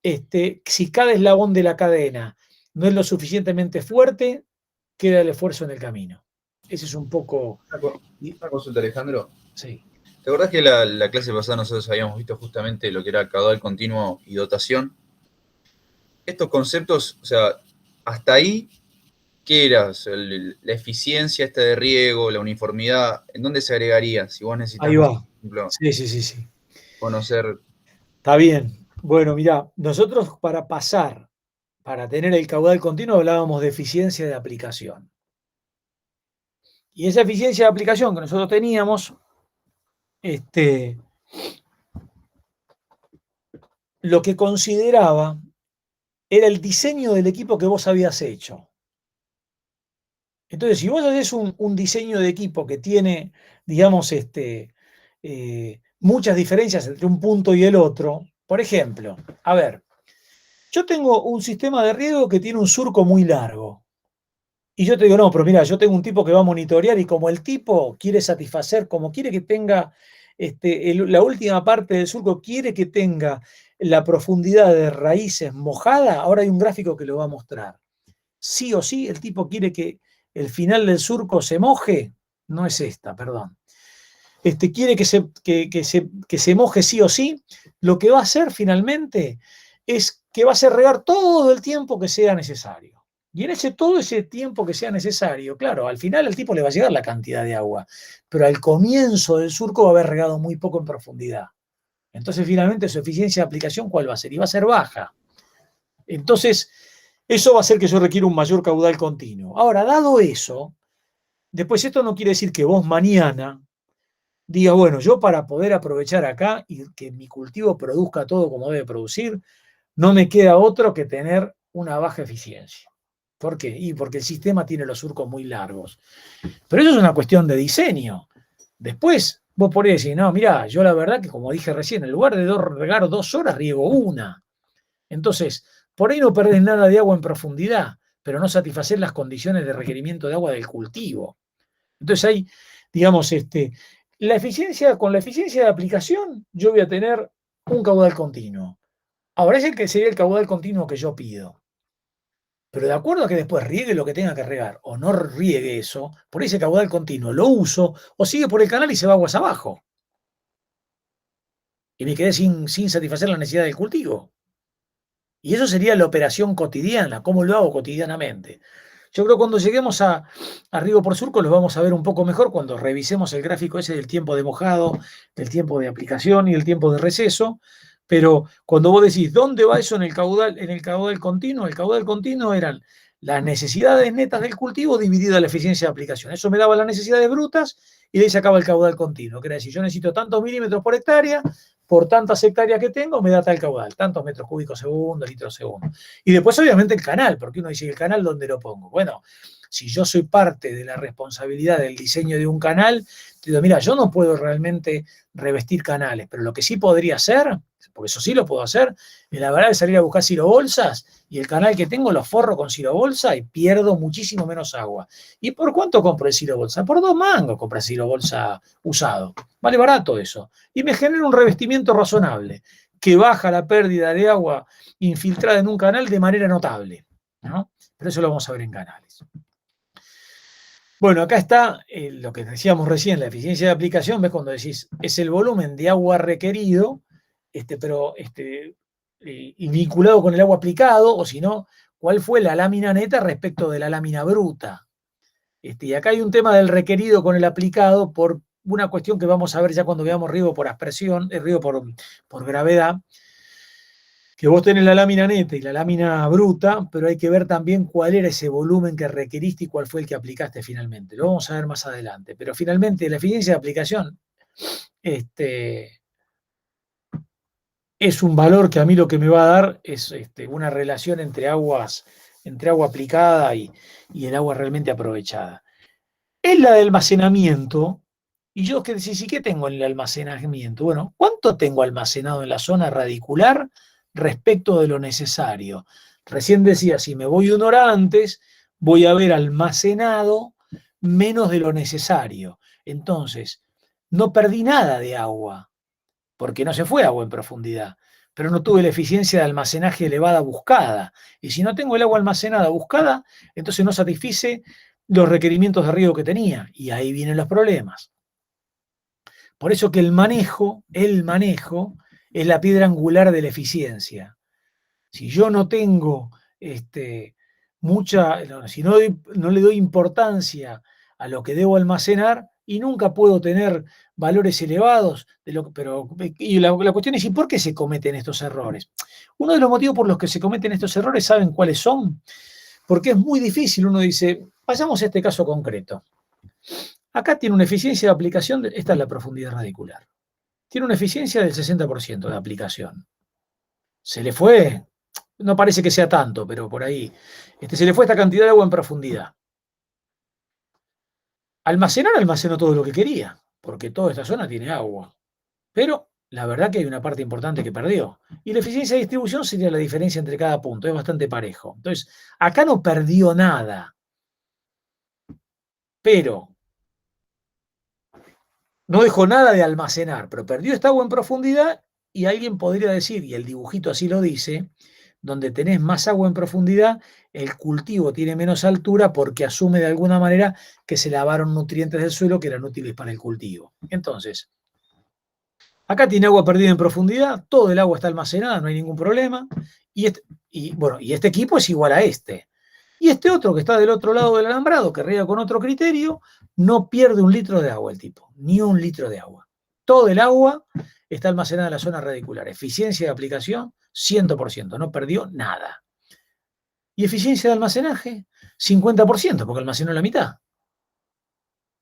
si cada eslabón de la cadena no es lo suficientemente fuerte, queda el esfuerzo en el camino. Ese es un poco... Una consulta, Alejandro. Sí. ¿Te acordás que la clase pasada nosotros habíamos visto justamente lo que era caudal continuo y dotación? Estos conceptos, o sea, hasta ahí, ¿qué era? O sea, la eficiencia esta de riego, la uniformidad, ¿en dónde se agregaría? Si vos necesitas, Ahí va. por ejemplo, Sí. conocer... Está bien. Bueno, mirá, nosotros para tener el caudal continuo, hablábamos de eficiencia de aplicación. Y esa eficiencia de aplicación que nosotros teníamos, lo que consideraba era el diseño del equipo que vos habías hecho. Entonces, si vos haces un diseño de equipo que tiene, digamos, muchas diferencias entre un punto y el otro, por ejemplo, a ver, yo tengo un sistema de riego que tiene un surco muy largo. Y yo te digo, no, pero mira, yo tengo un tipo que va a monitorear y como el tipo quiere satisfacer, como quiere que tenga la última parte del surco, quiere que tenga la profundidad de raíces mojada, ahora hay un gráfico que lo va a mostrar. Sí o sí, el tipo quiere que el final del surco se moje, no es esta, perdón. Quiere que se moje sí o sí, lo que va a hacer finalmente es que va a hacer regar todo el tiempo que sea necesario. Y en todo ese tiempo que sea necesario, claro, al final al tipo le va a llegar la cantidad de agua, pero al comienzo del surco va a haber regado muy poco en profundidad. Entonces, finalmente, su eficiencia de aplicación, ¿cuál va a ser? Y va a ser baja. Entonces, eso va a hacer que yo requiera un mayor caudal continuo. Ahora, dado eso, después esto no quiere decir que vos mañana digas, bueno, yo para poder aprovechar acá y que mi cultivo produzca todo como debe producir, no me queda otro que tener una baja eficiencia. ¿Por qué? Y porque el sistema tiene los surcos muy largos. Pero eso es una cuestión de diseño. Después, vos podés decir, no, mirá, yo la verdad que como dije recién, en lugar de regar 2 horas, riego 1. Entonces, por ahí no perdés nada de agua en profundidad, pero no satisfacer las condiciones de requerimiento de agua del cultivo. Entonces ahí, digamos, con la eficiencia de aplicación, yo voy a tener un caudal continuo. Ahora, ese que sería el caudal continuo que yo pido. Pero de acuerdo a que después riegue lo que tenga que regar o no riegue eso, por ese caudal continuo lo uso o sigue por el canal y se va aguas abajo. Y me quedé sin satisfacer la necesidad del cultivo. Y eso sería la operación cotidiana, cómo lo hago cotidianamente. Yo creo que cuando lleguemos a riego por surco los vamos a ver un poco mejor cuando revisemos el gráfico ese del tiempo de mojado, del tiempo de aplicación y el tiempo de receso. Pero cuando vos decís, ¿dónde va eso en el caudal continuo? El caudal continuo eran las necesidades netas del cultivo dividida la eficiencia de aplicación. Eso me daba las necesidades brutas y de ahí sacaba el caudal continuo. Que era decir, yo necesito tantos milímetros por hectárea, por tantas hectáreas que tengo, me da tal caudal, tantos metros cúbicos segundo, litros segundo. Y después, obviamente, el canal, porque uno dice, ¿el canal dónde lo pongo? Bueno, si yo soy parte de la responsabilidad del diseño de un canal, te digo, mira, yo no puedo realmente revestir canales, pero lo que sí podría hacer, porque eso sí lo puedo hacer, es la verdad de salir a buscar silobolsas y el canal que tengo lo forro con silobolsa y pierdo muchísimo menos agua. ¿Y por cuánto compro el silobolsa? Por 2 mangos compro el silobolsa usado. Vale barato eso. Y me genera un revestimiento razonable que baja la pérdida de agua infiltrada en un canal de manera notable, ¿no? Pero eso lo vamos a ver en canales. Bueno, acá está lo que decíamos recién, la eficiencia de aplicación, ves cuando decís, es el volumen de agua requerido, y vinculado con el agua aplicado, o si no, cuál fue la lámina neta respecto de la lámina bruta. Y acá hay un tema del requerido con el aplicado por una cuestión que vamos a ver ya cuando veamos riego por aspersión, riego por gravedad. que vos tenés la lámina neta y la lámina bruta, pero hay que ver también cuál era ese volumen que requeriste y cuál fue el que aplicaste finalmente. Lo vamos a ver más adelante. Pero finalmente la eficiencia de aplicación es un valor que a mí lo que me va a dar es una relación entre agua aplicada y el agua realmente aprovechada. Es la de almacenamiento. Y yo que decís, ¿y qué tengo en el almacenamiento? Bueno, ¿cuánto tengo almacenado en la zona radicular respecto de lo necesario? Recién decía, si me voy una hora antes, voy a haber almacenado menos de lo necesario. Entonces, no perdí nada de agua, porque no se fue agua en profundidad, pero no tuve la eficiencia de almacenaje elevada buscada. Y si no tengo el agua almacenada buscada, entonces no satisfice los requerimientos de riego que tenía. Y ahí vienen los problemas. Por eso que el manejo es la piedra angular de la eficiencia. Si yo no tengo si no le doy importancia a lo que debo almacenar y nunca puedo tener valores elevados, y la cuestión es, ¿y por qué se cometen estos errores? Uno de los motivos por los que se cometen estos errores, ¿saben cuáles son? Porque es muy difícil, uno dice, vayamos a este caso concreto. Acá tiene una eficiencia de aplicación, esta es la profundidad radicular. Tiene una eficiencia del 60% de aplicación. Se le fue, no parece que sea tanto, pero por ahí, se le fue esta cantidad de agua en profundidad. Almacenó todo lo que quería, porque toda esta zona tiene agua. Pero la verdad que hay una parte importante que perdió. Y la eficiencia de distribución sería la diferencia entre cada punto, es bastante parejo. Entonces, acá no perdió nada, pero no dejó nada de almacenar, pero perdió esta agua en profundidad y alguien podría decir, y el dibujito así lo dice, donde tenés más agua en profundidad, el cultivo tiene menos altura porque asume de alguna manera que se lavaron nutrientes del suelo que eran útiles para el cultivo. Entonces, acá tiene agua perdida en profundidad, todo el agua está almacenada, no hay ningún problema, y este equipo es igual a este. Y este otro que está del otro lado del alambrado, que riega con otro criterio, no pierde un litro de agua el tipo, ni un litro de agua. Todo el agua está almacenada en la zona radicular. Eficiencia de aplicación, 100%, no perdió nada. Y eficiencia de almacenaje, 50%, porque almacenó la mitad.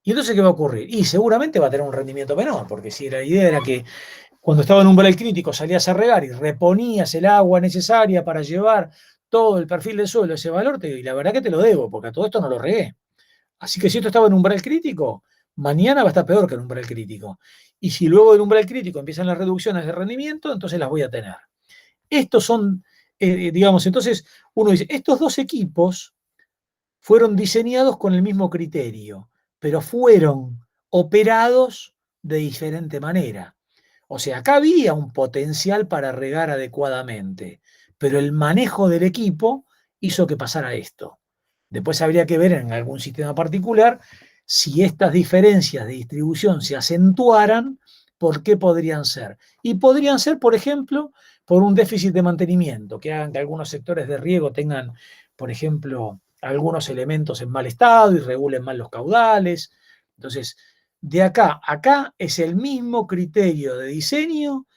¿Y entonces qué va a ocurrir? Y seguramente va a tener un rendimiento menor, porque si la idea era que cuando estaba en un umbral crítico salías a regar y reponías el agua necesaria para llevar todo el perfil del suelo, ese valor, y la verdad que te lo debo, porque a todo esto no lo regué. Así que si esto estaba en umbral crítico, mañana va a estar peor que en umbral crítico. Y si luego del umbral crítico empiezan las reducciones de rendimiento, entonces las voy a tener. Estos son, digamos, entonces uno dice, estos dos equipos fueron diseñados con el mismo criterio, pero fueron operados de diferente manera. O sea, acá había un potencial para regar adecuadamente, pero el manejo del equipo hizo que pasara esto. Después habría que ver en algún sistema particular si estas diferencias de distribución se acentuaran, ¿por qué podrían ser? Y podrían ser, por ejemplo, por un déficit de mantenimiento, que hagan que algunos sectores de riego tengan, por ejemplo, algunos elementos en mal estado y regulen mal los caudales. Entonces, de acá a acá es el mismo criterio de diseño,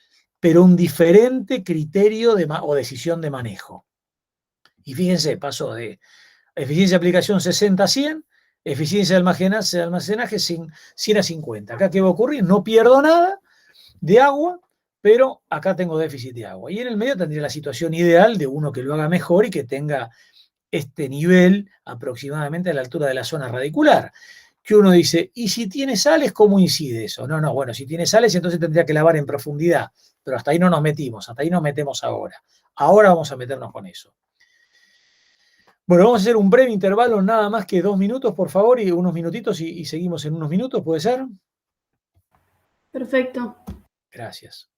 pero un diferente criterio o decisión de manejo. Y fíjense, pasó de eficiencia de aplicación 60 a 100, eficiencia de almacenaje 100 a 50. Acá, ¿qué va a ocurrir? No pierdo nada de agua, pero acá tengo déficit de agua. Y en el medio tendría la situación ideal de uno que lo haga mejor y que tenga este nivel aproximadamente a la altura de la zona radicular. Que uno dice, ¿y si tiene sales, cómo incide eso? No, bueno, si tiene sales, entonces tendría que lavar en profundidad, pero hasta ahí no nos metimos, hasta ahí nos metemos ahora. Ahora vamos a meternos con eso. Bueno, vamos a hacer un breve intervalo, nada más que 2 minutos, por favor, y unos minutitos y seguimos en unos minutos, ¿puede ser? Perfecto. Gracias.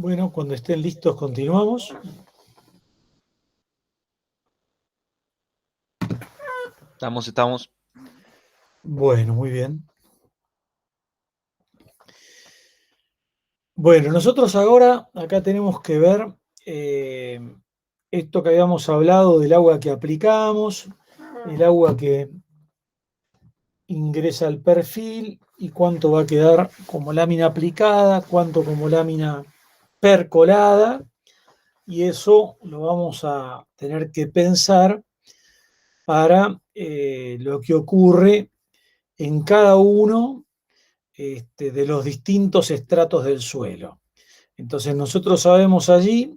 Bueno, cuando estén listos continuamos. Estamos. Bueno, muy bien. Bueno, nosotros ahora acá tenemos que ver esto que habíamos hablado del agua que aplicamos, el agua que ingresa al perfil y cuánto va a quedar como lámina aplicada, cuánto como lámina percolada, y eso lo vamos a tener que pensar para lo que ocurre en cada uno de los distintos estratos del suelo. Entonces nosotros sabemos allí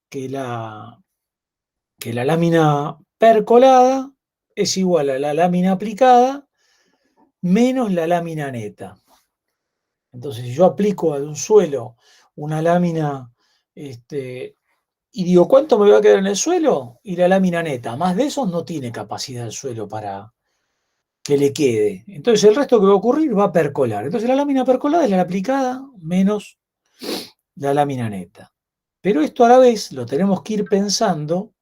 que la lámina percolada es igual a la lámina aplicada menos la lámina neta. Entonces, si yo aplico a un suelo una lámina, y digo, ¿cuánto me va a quedar en el suelo? Y la lámina neta, más de eso no tiene capacidad el suelo para que le quede. Entonces, el resto que va a ocurrir va a percolar. Entonces, la lámina percolada es la aplicada menos la lámina neta. Pero esto a la vez lo tenemos que ir pensando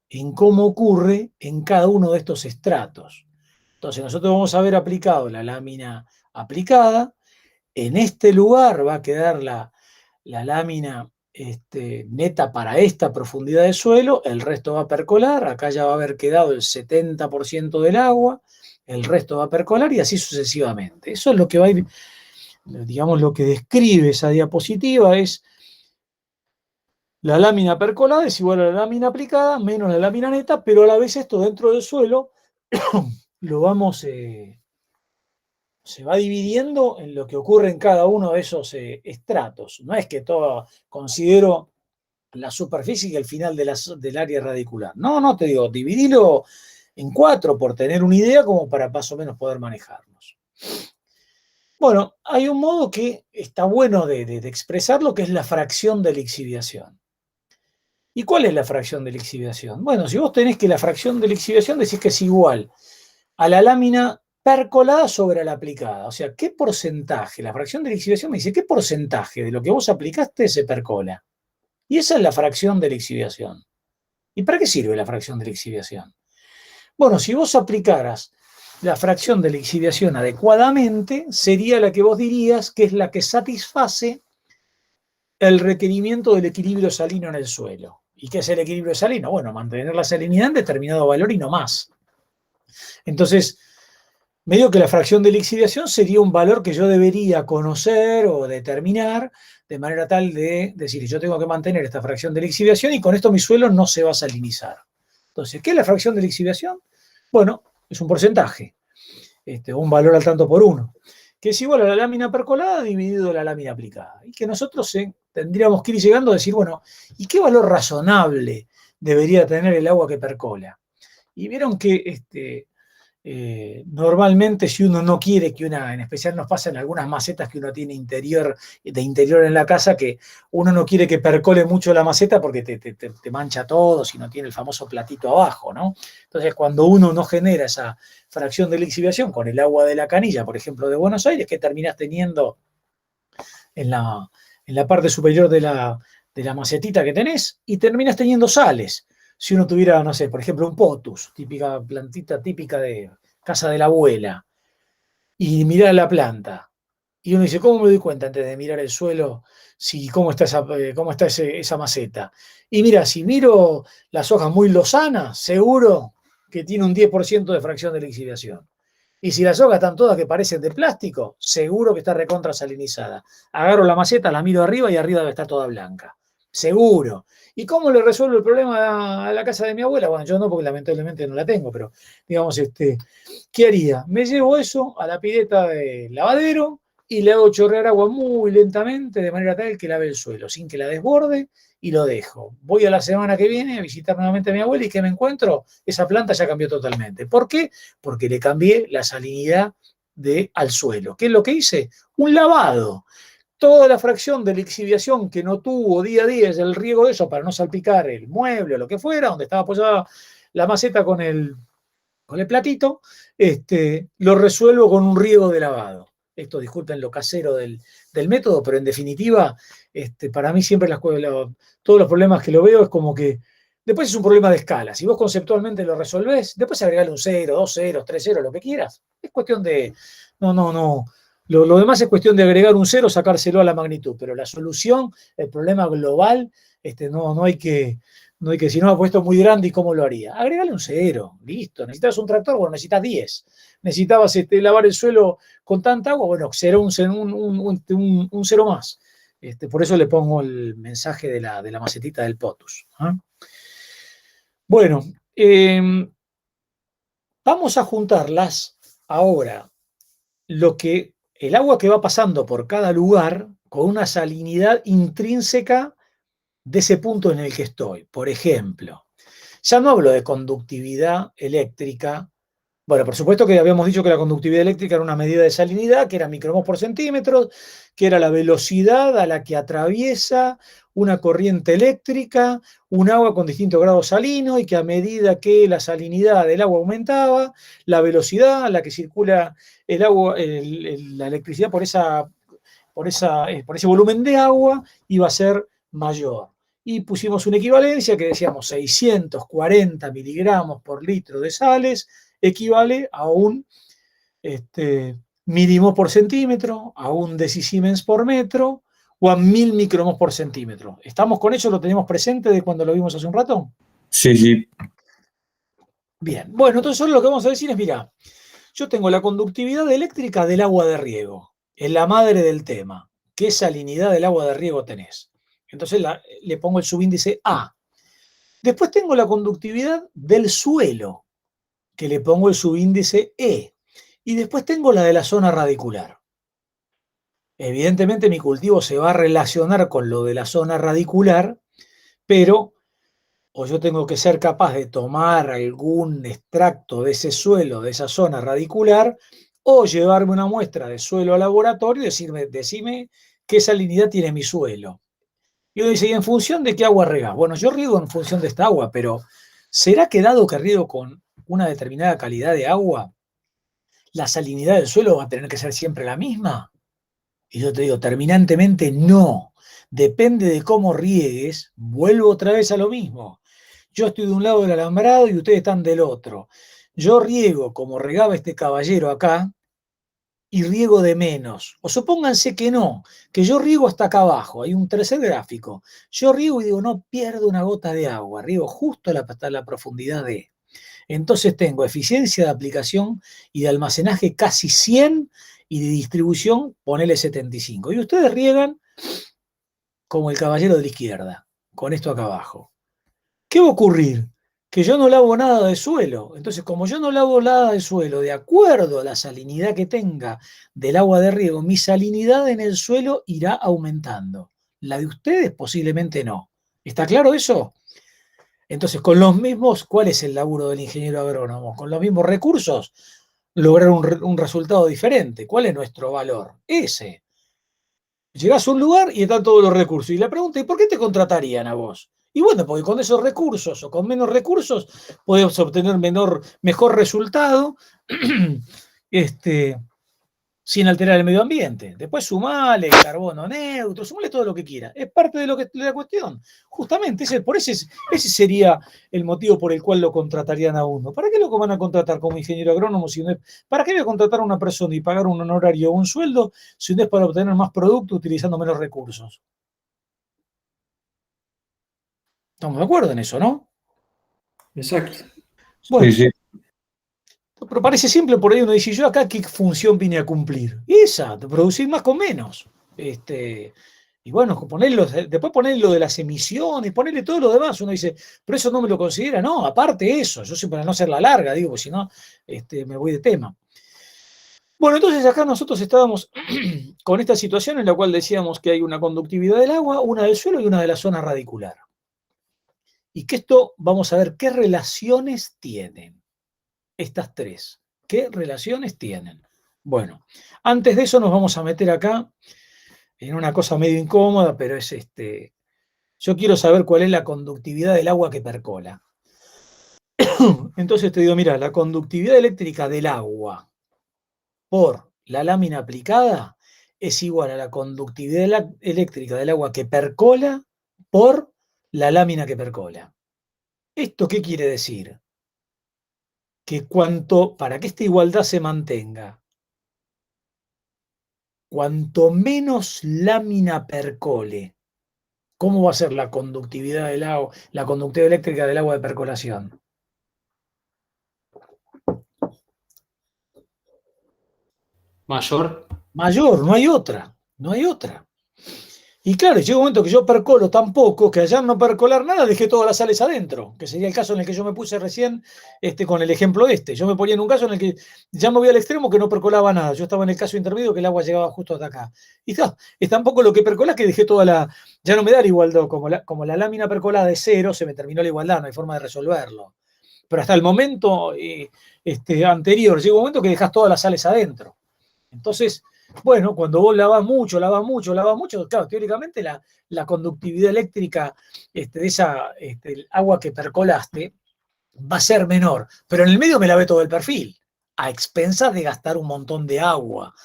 en cómo ocurre en cada uno de estos estratos. Entonces, nosotros vamos a haber aplicado la lámina aplicada. En este lugar va a quedar la lámina neta para esta profundidad de suelo, el resto va a percolar, acá ya va a haber quedado el 70% del agua, el resto va a percolar y así sucesivamente. Eso es lo que va a ir, digamos, lo que describe esa diapositiva es la lámina percolada es igual a la lámina aplicada menos la lámina neta, pero a la vez esto dentro del suelo lo vamos... se va dividiendo en lo que ocurre en cada uno de esos estratos. No es que todo considero la superficie y el final del área radicular. No, te digo, dividilo en 4 por tener una idea como para más o menos poder manejarnos. Bueno, hay un modo que está bueno de expresarlo, que es la fracción de lixiviación. ¿Y cuál es la fracción de lixiviación? Bueno, si vos tenés que la fracción de lixiviación decís que es igual a la lámina percolada sobre la aplicada. O sea, ¿qué porcentaje? La fracción de lixiviación me dice, ¿qué porcentaje de lo que vos aplicaste se percola? Y esa es la fracción de lixiviación. ¿Y para qué sirve la fracción de lixiviación? Bueno, si vos aplicaras la fracción de lixiviación adecuadamente, sería la que vos dirías que es la que satisface el requerimiento del equilibrio salino en el suelo. ¿Y qué es el equilibrio salino? Bueno, mantener la salinidad en determinado valor y no más. Entonces, medio que la fracción de lixiviación sería un valor que yo debería conocer o determinar de manera tal de decir, yo tengo que mantener esta fracción de lixiviación y con esto mi suelo no se va a salinizar. Entonces, ¿qué es la fracción de lixiviación? Bueno, es un porcentaje, un valor al tanto por 1, que es igual a la lámina percolada dividido la lámina aplicada. Y que nosotros tendríamos que ir llegando a decir, bueno, ¿y qué valor razonable debería tener el agua que percola? Y vieron que normalmente si uno no quiere que en especial nos pasa en algunas macetas que uno tiene de interior en la casa, que uno no quiere que percole mucho la maceta porque te mancha todo si no tiene el famoso platito abajo, ¿no? Entonces cuando uno no genera esa fracción de lixiviación con el agua de la canilla, por ejemplo, de Buenos Aires, ¿qué terminás teniendo en la parte superior de la macetita que tenés? Y terminás teniendo sales. Si uno tuviera, no sé, por ejemplo, un potus, típica plantita típica de casa de la abuela, y mirar la planta, y uno dice, ¿cómo me doy cuenta antes de mirar el suelo cómo está esa maceta? Y mira, si miro las hojas muy lozanas, seguro que tiene un 10% de fracción de lixiviación. Y si las hojas están todas que parecen de plástico, seguro que está recontra salinizada. Agarro la maceta, la miro arriba y arriba debe estar toda blanca. Seguro. ¿Y cómo le resuelvo el problema a la casa de mi abuela? Bueno, yo no, porque lamentablemente no la tengo, pero digamos, ¿qué haría? Me llevo eso a la pileta de lavadero y le hago chorrear agua muy lentamente, de manera tal que lave el suelo, sin que la desborde, y lo dejo. Voy a la semana que viene a visitar nuevamente a mi abuela y ¿qué me encuentro? Esa planta ya cambió totalmente. ¿Por qué? Porque le cambié la salinidad al suelo. ¿Qué es lo que hice? Un lavado. Toda la fracción de lixiviación que no tuvo día a día es el riego de eso para no salpicar el mueble o lo que fuera, donde estaba apoyada la maceta con el platito, lo resuelvo con un riego de lavado. Esto, disculpen lo casero del del método, pero en definitiva, para mí siempre todos los problemas que lo veo es como que después es un problema de escala. Si vos conceptualmente lo resolvés, después agregale un 0, 2 ceros, 3 ceros, lo que quieras. Es cuestión de... No. Lo demás es cuestión de agregar un 0, sacárselo a la magnitud, pero la solución, el problema global, no hay que si no, pues esto es muy grande, ¿y cómo lo haría? Agregale un 0, listo. ¿Necesitas un tractor? Bueno, necesitas 10. ¿Necesitabas lavar el suelo con tanta agua? Bueno, será un 0 más. Por eso le pongo el mensaje de la macetita del POTUS. ¿Ah? Bueno, vamos a juntarlas ahora, el agua que va pasando por cada lugar con una salinidad intrínseca de ese punto en el que estoy. Por ejemplo, ya no hablo de conductividad eléctrica. Bueno, por supuesto que habíamos dicho que la conductividad eléctrica era una medida de salinidad, que era micromos por centímetro, que era la velocidad a la que atraviesa una corriente eléctrica, un agua con distintos grados salinos, y que a medida que la salinidad del agua aumentaba, la velocidad a la que circula el agua, la electricidad por ese volumen de agua iba a ser mayor. Y pusimos una equivalencia que decíamos 640 miligramos por litro de sales equivale a un milimos por centímetro, a un decisiemens por metro o a 1000 micromos por centímetro. ¿Estamos con eso? ¿Lo tenemos presente de cuando lo vimos hace un rato? Sí. Bien, bueno, entonces lo que vamos a decir es, mira, yo tengo la conductividad eléctrica del agua de riego, es la madre del tema. ¿Qué salinidad del agua de riego tenés? Entonces le pongo el subíndice A. Después tengo la conductividad del suelo, que le pongo el subíndice E. Y después tengo la de la zona radicular. Evidentemente mi cultivo se va a relacionar con lo de la zona radicular, pero o yo tengo que ser capaz de tomar algún extracto de ese suelo, de esa zona radicular, o llevarme una muestra de suelo al laboratorio y decime qué salinidad tiene mi suelo. Y uno dice, ¿y en función de qué agua regás? Bueno, yo riego en función de esta agua, pero ¿será que dado que riego con una determinada calidad de agua, la salinidad del suelo va a tener que ser siempre la misma? Y yo te digo, terminantemente no. Depende de cómo riegues, vuelvo otra vez a lo mismo. Yo estoy de un lado del alambrado y ustedes están del otro. Yo riego como regaba este caballero acá, y riego de menos. O supónganse que no, que yo riego hasta acá abajo, hay un tercer gráfico. Yo riego y digo, no pierdo una gota de agua, riego justo hasta la profundidad de. Entonces tengo eficiencia de aplicación y de almacenaje casi 100 y de distribución, ponele 75. Y ustedes riegan como el caballero de la izquierda, con esto acá abajo. ¿Qué va a ocurrir? Que yo no lavo nada de suelo. Entonces, como yo no lavo nada de suelo, de acuerdo a la salinidad que tenga del agua de riego, mi salinidad en el suelo irá aumentando. La de ustedes posiblemente no. ¿Está claro eso? Entonces, con los mismos, ¿cuál es el laburo del ingeniero agrónomo? Con los mismos recursos, lograr un resultado diferente. ¿Cuál es nuestro valor? Ese. Llegás a un lugar y están todos los recursos. Y la pregunta es, ¿por qué te contratarían a vos? Y bueno, porque con esos recursos o con menos recursos podemos obtener mejor resultado sin alterar el medio ambiente. Después sumale carbono neutro, sumale todo lo que quiera. Es parte de la cuestión. Justamente, ese sería el motivo por el cual lo contratarían a uno. ¿Para qué lo van a contratar como ingeniero agrónomo? ¿Para qué voy a contratar a una persona y pagar un honorario o un sueldo si no es para obtener más producto utilizando menos recursos? Estamos de acuerdo en eso, ¿no? Exacto. Bueno, Sí. pero parece simple, por ahí uno dice, yo acá qué función vine a cumplir. Esa, de producir más con menos. Y bueno, después ponerle lo de las emisiones, ponerle todo lo demás. Uno dice, pero eso no me lo considera. No, aparte eso, yo siempre para no hacerla larga, digo, porque si no, me voy de tema. Bueno, entonces acá nosotros estábamos con esta situación en la cual decíamos que hay una conductividad del agua, una del suelo y una de la zona radicular. Y que esto, vamos a ver qué relaciones tienen estas tres. ¿Qué relaciones tienen? Bueno, antes de eso nos vamos a meter acá en una cosa medio incómoda, pero es yo quiero saber cuál es la conductividad del agua que percola. Entonces te digo, mira, la conductividad eléctrica del agua por la lámina aplicada es igual a la conductividad eléctrica del agua que percola por la lámina que percola. ¿Esto qué quiere decir? Que para que esta igualdad se mantenga, cuanto menos lámina percole, ¿cómo va a ser la conductividad del agua, la conductividad eléctrica del agua de percolación? Mayor. Mayor, no hay otra, no hay otra. Y claro, llega un momento que yo percolo tan poco que allá no percolar nada, dejé todas las sales adentro, que sería el caso en el que yo me puse recién con el ejemplo este. Yo me ponía en un caso en el que ya me voy al extremo que no percolaba nada. Yo estaba en el caso intermedio que el agua llegaba justo hasta acá. Y es tan poco lo que percola que dejé ya no me da la igualdad. Como la lámina percolada de cero, se me terminó la igualdad, no hay forma de resolverlo. Pero hasta el momento anterior, llega un momento que dejas todas las sales adentro. Entonces, bueno, cuando vos lavás mucho, claro, teóricamente la conductividad eléctrica de el agua que percolaste va a ser menor, pero en el medio me lavé todo el perfil, a expensas de gastar un montón de agua,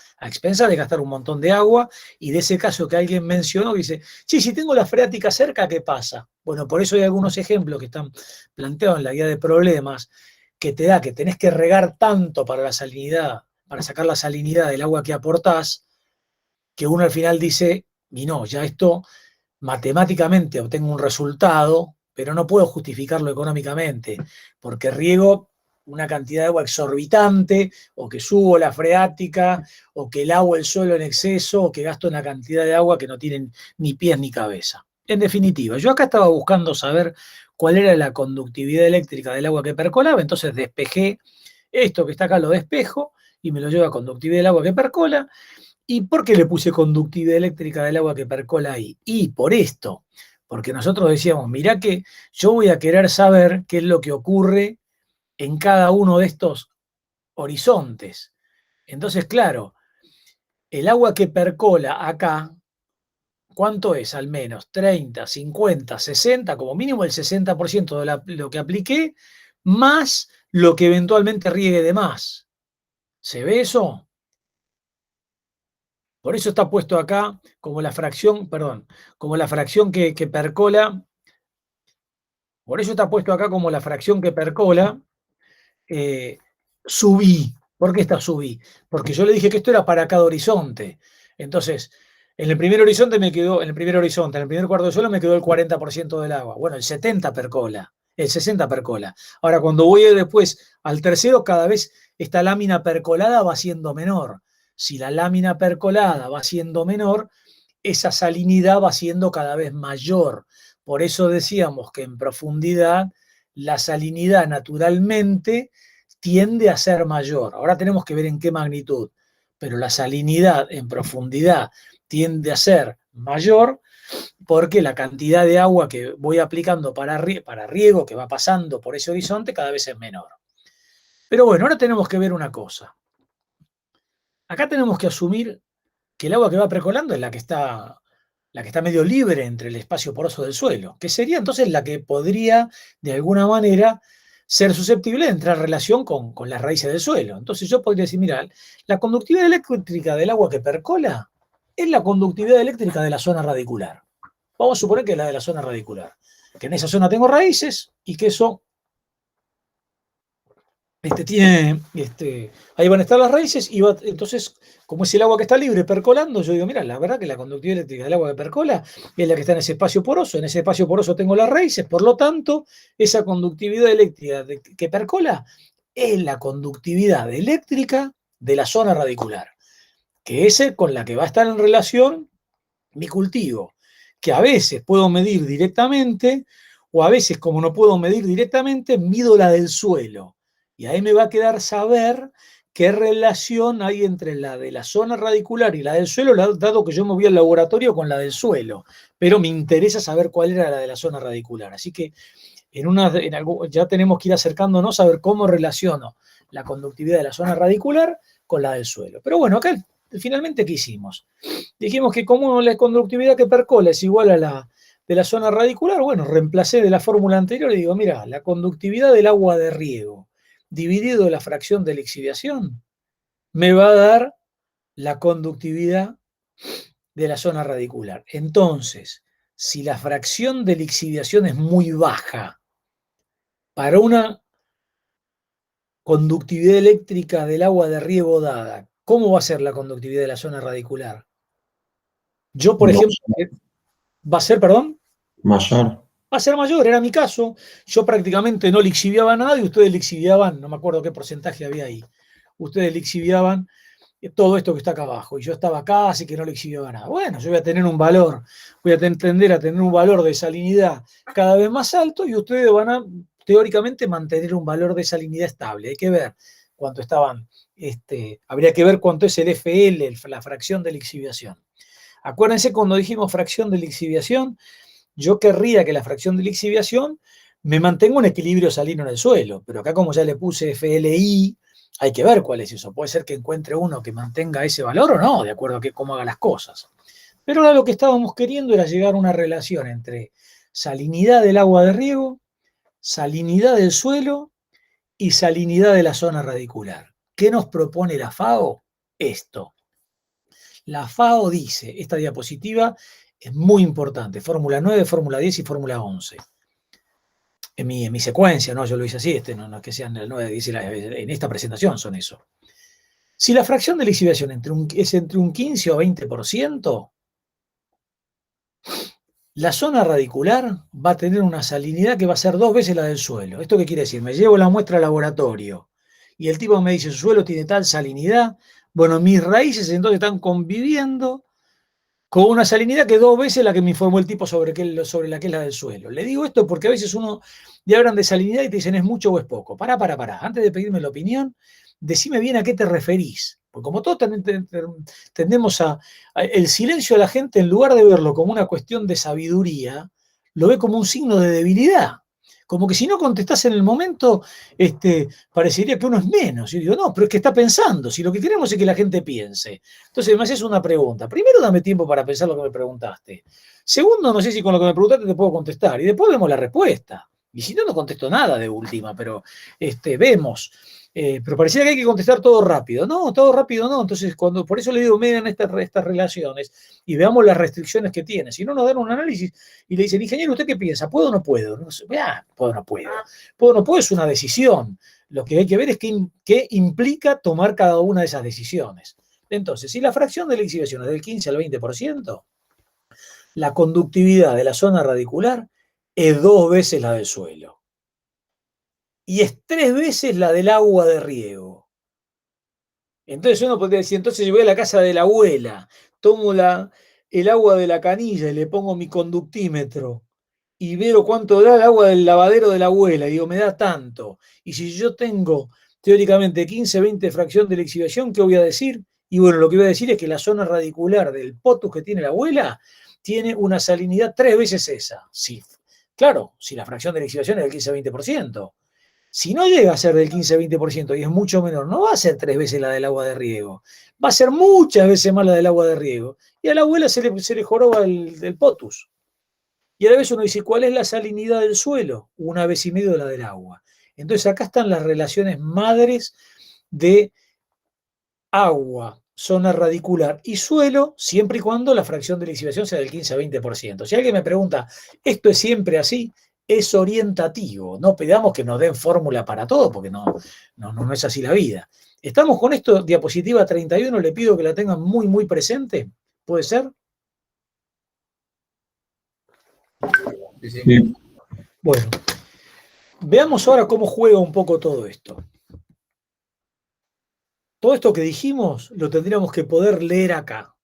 y de ese caso que alguien mencionó, dice, sí, si tengo la freática cerca, ¿qué pasa? Bueno, por eso hay algunos ejemplos que están planteados en la guía de problemas, que te da que tenés que regar tanto para la salinidad, para sacar la salinidad del agua que aportás, que uno al final dice, y no, ya esto matemáticamente obtengo un resultado, pero no puedo justificarlo económicamente, porque riego una cantidad de agua exorbitante, o que subo la freática, o que lavo el suelo en exceso, o que gasto una cantidad de agua que no tienen ni pies ni cabeza. En definitiva, yo acá estaba buscando saber cuál era la conductividad eléctrica del agua que percolaba, entonces despejé esto que está acá, lo despejo, y me lo llevo a conductividad del agua que percola. ¿Y por qué le puse conductividad eléctrica del agua que percola ahí? Y por esto, porque nosotros decíamos, mirá que yo voy a querer saber qué es lo que ocurre en cada uno de estos horizontes. Entonces, claro, el agua que percola acá, ¿cuánto es al menos? 30, 50, 60, como mínimo el 60% de lo que apliqué, más lo que eventualmente riegue de más. ¿Se ve eso? Por eso está puesto acá como la fracción, como la fracción que percola. Por eso está puesto acá como la fracción que percola. Subí. ¿Por qué está subí? Porque yo le dije que esto era para cada horizonte. Entonces, en el primer cuarto de suelo me quedó el 40% del agua. Bueno, el 70 percola, el 60 percola. Ahora, cuando voy después al tercero, cada vez esta lámina percolada va siendo menor. Si la lámina percolada va siendo menor, esa salinidad va siendo cada vez mayor. Por eso decíamos que en profundidad la salinidad naturalmente tiende a ser mayor. Ahora tenemos que ver en qué magnitud, pero la salinidad en profundidad tiende a ser mayor porque la cantidad de agua que voy aplicando para riego, que va pasando por ese horizonte, cada vez es menor. Pero bueno, ahora tenemos que ver una cosa. Acá tenemos que asumir que el agua que va percolando es la que está medio libre entre el espacio poroso del suelo, que sería entonces la que podría, de alguna manera, ser susceptible de entrar en relación con las raíces del suelo. Entonces yo podría decir, mira, la conductividad eléctrica del agua que percola es la conductividad eléctrica de la zona radicular. Vamos a suponer que es la de la zona radicular, que en esa zona tengo raíces y que eso ahí van a estar las raíces y entonces, como es el agua que está libre percolando, yo digo, mira, la verdad que la conductividad eléctrica del agua que percola es la que está en ese espacio poroso. En ese espacio poroso tengo las raíces, por lo tanto, esa conductividad eléctrica que percola es la conductividad eléctrica de la zona radicular, que es con la que va a estar en relación mi cultivo, que a veces puedo medir directamente, o a veces, como no puedo medir directamente, mido la del suelo. Y ahí me va a quedar saber qué relación hay entre la de la zona radicular y la del suelo, dado que yo me voy al laboratorio con la del suelo. Pero me interesa saber cuál era la de la zona radicular. Así que ya tenemos que ir acercándonos a ver cómo relaciono la conductividad de la zona radicular con la del suelo. Pero bueno, acá finalmente, ¿qué hicimos? Dijimos que como la conductividad que percola es igual a la de la zona radicular, bueno, reemplacé de la fórmula anterior y digo, mira, la conductividad del agua de riego dividido la fracción de lixiviación me va a dar la conductividad de la zona radicular. Entonces, si la fracción de lixiviación es muy baja para una conductividad eléctrica del agua de riego dada, ¿cómo va a ser la conductividad de la zona radicular? Yo, por ejemplo, va a ser, perdón, Mayor. va a ser mayor, era mi caso. Yo prácticamente no lixiviaba nada y ustedes lixiviaban, no me acuerdo qué porcentaje había ahí. Ustedes lixiviaban todo esto que está acá abajo y yo estaba acá, así que no lixiviaba nada. Bueno, yo voy a tener un valor, voy a tender a tener un valor de salinidad cada vez más alto y ustedes van a, teóricamente, mantener un valor de salinidad estable. Hay que ver cuánto estaban, habría que ver cuánto es el FL, la fracción de lixiviación. Acuérdense cuando dijimos fracción de lixiviación, yo querría que la fracción de lixiviación me mantenga un equilibrio salino en el suelo, pero acá como ya le puse FLI, hay que ver cuál es eso. Puede ser que encuentre uno que mantenga ese valor o no, de acuerdo a cómo haga las cosas. Pero ahora lo que estábamos queriendo era llegar a una relación entre salinidad del agua de riego, salinidad del suelo y salinidad de la zona radicular. ¿Qué nos propone la FAO? Esto. La FAO dice, esta diapositiva es muy importante, fórmula 9, fórmula 10 y fórmula 11. En mi secuencia, ¿no? Yo lo hice así, no es que sean el 9, 10 y en esta presentación son eso. Si la fracción de lixiviación es entre un 15 o 20%, la zona radicular va a tener una salinidad que va a ser 2 veces la del suelo. ¿Esto qué quiere decir? Me llevo la muestra al laboratorio y el tipo me dice, su suelo tiene tal salinidad. Bueno, mis raíces entonces están conviviendo con una salinidad que es 2 veces la que me informó el tipo sobre la que es la del suelo. Le digo esto porque a veces uno le hablan de salinidad y te dicen es mucho o es poco. Pará. Antes de pedirme la opinión, decime bien a qué te referís. Porque como todos tendemos el silencio de la gente, en lugar de verlo como una cuestión de sabiduría, lo ve como un signo de debilidad. Como que si no contestás en el momento, parecería que uno es menos. Yo digo, no, pero es que está pensando. Si lo que queremos es que la gente piense. Entonces me haces una pregunta. Primero, dame tiempo para pensar lo que me preguntaste. Segundo, no sé si con lo que me preguntaste te puedo contestar. Y después vemos la respuesta. Y si no, no contesto nada de última, pero vemos. Pero parecía que hay que contestar todo rápido. No, todo rápido no. Entonces, por eso le digo, miren estas relaciones y veamos las restricciones que tiene. Si no, nos dan un análisis y le dicen, ingeniero, ¿usted qué piensa? ¿Puedo o no puedo? No sé, puedo o no puedo. Puedo o no puedo es una decisión. Lo que hay que ver es qué implica tomar cada una de esas decisiones. Entonces, si la fracción de lixiviación es del 15 al 20%, la conductividad de la zona radicular es 2 veces la del suelo. Y es 3 veces la del agua de riego. Entonces uno podría decir, entonces yo voy a la casa de la abuela, tomo el agua de la canilla y le pongo mi conductímetro y veo cuánto da el agua del lavadero de la abuela. Y digo, me da tanto. Y si yo tengo teóricamente 15, 20 fracción de lixiviación, ¿qué voy a decir? Y bueno, lo que voy a decir es que la zona radicular del potus que tiene la abuela tiene una salinidad 3 veces esa. Sí, claro, si la fracción de lixiviación es del 15-20%. Si no llega a ser del 15-20% y es mucho menor, no va a ser 3 veces la del agua de riego, va a ser muchas veces más la del agua de riego. Y a la abuela se le joroba del potus. Y a la vez uno dice, ¿cuál es la salinidad del suelo? 1,5 veces de la del agua. Entonces acá están las relaciones madres de agua, zona radicular y suelo, siempre y cuando la fracción de lixiviación sea del 15-20%. Si alguien me pregunta, ¿esto es siempre así? Es orientativo. No pedamos que nos den fórmula para todo, porque no es así la vida. Estamos con esto, diapositiva 31, le pido que la tengan muy, muy presente. ¿Puede ser? Sí. Bueno, veamos ahora cómo juega un poco todo esto. Todo esto que dijimos lo tendríamos que poder leer acá.